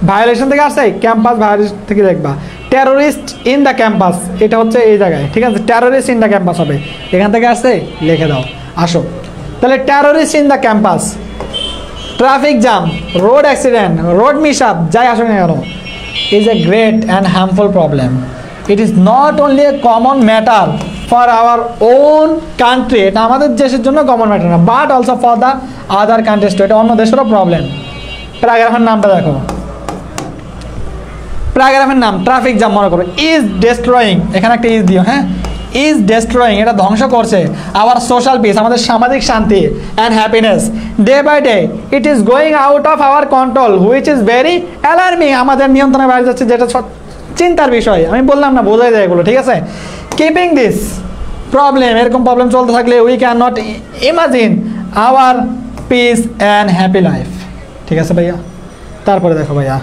ভায়োলেশন থেকে আসছে, ক্যাম্পাস ভায়োলেশন থেকে দেখবা, টেরোরিস্ট ইন দ্য ক্যাম্পাস, এটা হচ্ছে এই জায়গায়, ঠিক আছে? টেরোরিস্ট ইন দ্য ক্যাম্পাস হবে, এখান থেকে আসছে লিখে দাও। আসো তাহলে, terrorist in the campus, traffic jam, road accident, road miss up, যাই আসুক না কেন, is a great and harmful problem. It is not only a common matter for our own country, এটা আমাদের দেশের জন্য কমন ম্যাটার না, but also for the other countries too, এটা অন্য দেশেরও প্রবলেম। প্যারাগ্রাফের নামটা দেখো, প্যারাগ্রাফের নাম ট্রাফিক জ্যাম, মনে করো ইজ ডেস্ট্রয়িং, এখানে একটা ইজ দিও, হ্যাঁ, ইজ ডেস্ট্রয়িং, এটা ধ্বংস করছে আওয়ার সোশ্যাল পিস, আমাদের সামাজিক শান্তি, and happiness, day by day it is going out of our control which is very alarming, আমাদের নিয়ন্ত্রণে বাইরে যাচ্ছে, যেটা চিন্তার বিষয়। আমি বললাম না, বোঝাই যায় এগুলো, ঠিক আছে? কিপিং দিস প্রবলেম, এরকম প্রবলেম চলতে থাকলে we can not imagine hour piece and happy life, ঠিক আছে ভাইয়া? তারপরে দেখো ভাইয়া,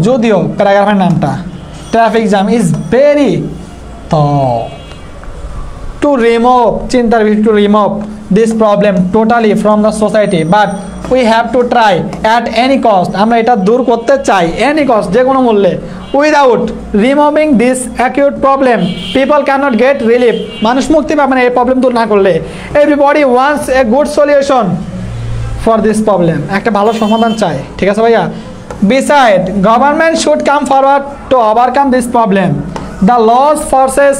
যদিও প্যারাগ্রাফের নামটা ট্রাফিক জ্যাম ইজ ভেরি, তো to remove, চিন্তার বিষয়, to remove this problem totally from the society, but we have to try at any cost, আমরা এটা দূর করতে চাই any cost, যে কোনো মূল্যে। without removing this acute problem people cannot get relief, মানুষ মুক্তি পাবে না এই প্রবলেম দূর না করলে। everybody wants a good solution for this problem, একটা ভালো সমাধান চাই, ঠিক আছে ভাইয়া? beside government should come forward to overcome this problem, the laws forces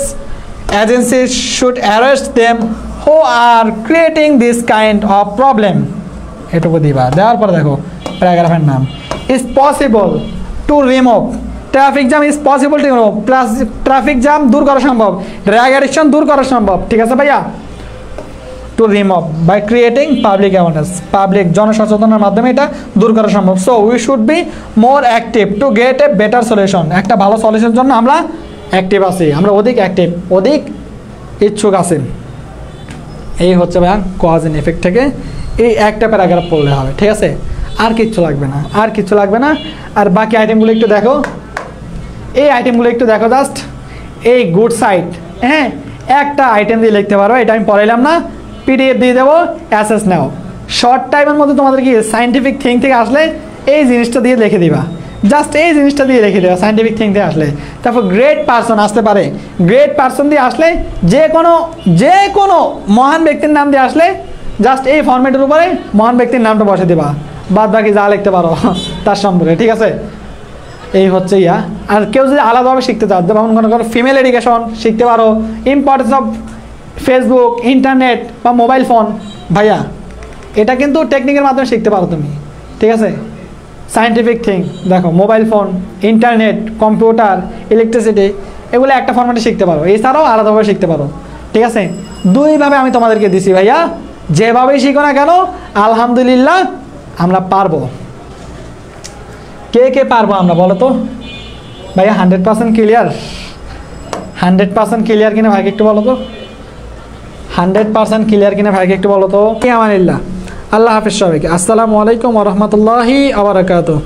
agencies should arrest them who are creating this kind of problem, এটুকু দিবা। দেওয়ার পরে দেখো প্যারাগ্রাফের নাম, is possible to remove, traffic jam is possible to remove, traffic jam দূর করা সম্ভব, drug addiction দূর করা সম্ভব, ঠিক আছে ভাইয়া? To remove by creating public awareness, public জনসচেতনার মাধ্যমে এটা দূর করা সম্ভব। So we should be more active to get a better solution, একটা ভালো সলিউশনের জন্য আমরা অ্যাক্টিভ আছি, আমরা অধিক অ্যাক্টিভ, অধিক ইচ্ছুক আছি। এই হচ্ছে ভাইয়া কজ এন্ড এফেক্ট থেকে এই একটা প্যারাগ্রাফ পড়লে হবে, ঠিক আছে? আর কিচ্ছু লাগবে না, আর কিচ্ছু লাগবে না। আর বাকি আইটেমগুলো একটু দেখো, এই আইটেমগুলো একটু দেখো জাস্ট, এই গুড সাইড, হ্যাঁ, একটা আইটেম দিয়ে লিখতে পারো, এটা আমি পড়াইলাম না, পিডিএফ দিয়ে দেবো, অ্যাসেস নাও, শর্ট টাইমের মধ্যে তোমাদের কি সায়েন্টিফিক থিং থেকে আসলে এই জিনিসটা দিয়ে লিখে দিবা, জাস্ট এই জিনিসটা দিয়ে লিখে দেওয়া, সায়েন্টিফিক থিং থেকে আসলে। তারপর গ্রেট পারসন আসতে পারে, গ্রেট পারসন দিয়ে আসলে যে কোনো মহান ব্যক্তির নাম দিয়ে আসলে জাস্ট এই ফরম্যাটের উপরে মহান ব্যক্তির নামটা বসে দেবা, বাদ বাকি যা লিখতে পারো তার সম্পর্কে, ঠিক আছে? এই হচ্ছে ইয়া। আর কেউ যদি আলাদাভাবে শিখতে চাও, যেমন মনে করো ফিমেল এডুকেশন শিখতে পারো, ইম্পর্টেন্স অফ ফেসবুক, ইন্টারনেট বা মোবাইল ফোন, ভাইয়া এটা কিন্তু টেকনিকের মাধ্যমে শিখতে পারো তুমি, ঠিক আছে? সায়েন্টিফিক থিং দেখো, mobile phone, internet, computer, electricity, এগুলো একটা ফরম্যাটে শিখতে পারো, এছাড়াও আলাদাভাবে শিখতে পারো, ঠিক আছে? দুইভাবে আমি তোমাদেরকে দিছি ভাইয়া, যেভাবেই শিখো না কেন আলহামদুলিল্লাহ আমরা পারবো। কে কে পারবো আমরা বলো তো ভাইয়া? 100% ক্লিয়ার? 100% ক্লিয়ার কিনা ভাইকে একটু বলো তো, 100% ক্লিয়ার কিনা ভাইকে একটু বলো তো। কে আমানিল্লাহ, আল্লাহ হাফেজ সবাইকে, আসসালামু আলাইকুম ওয়া রাহমাতুল্লাহি ওয়া বারাকাতুহু।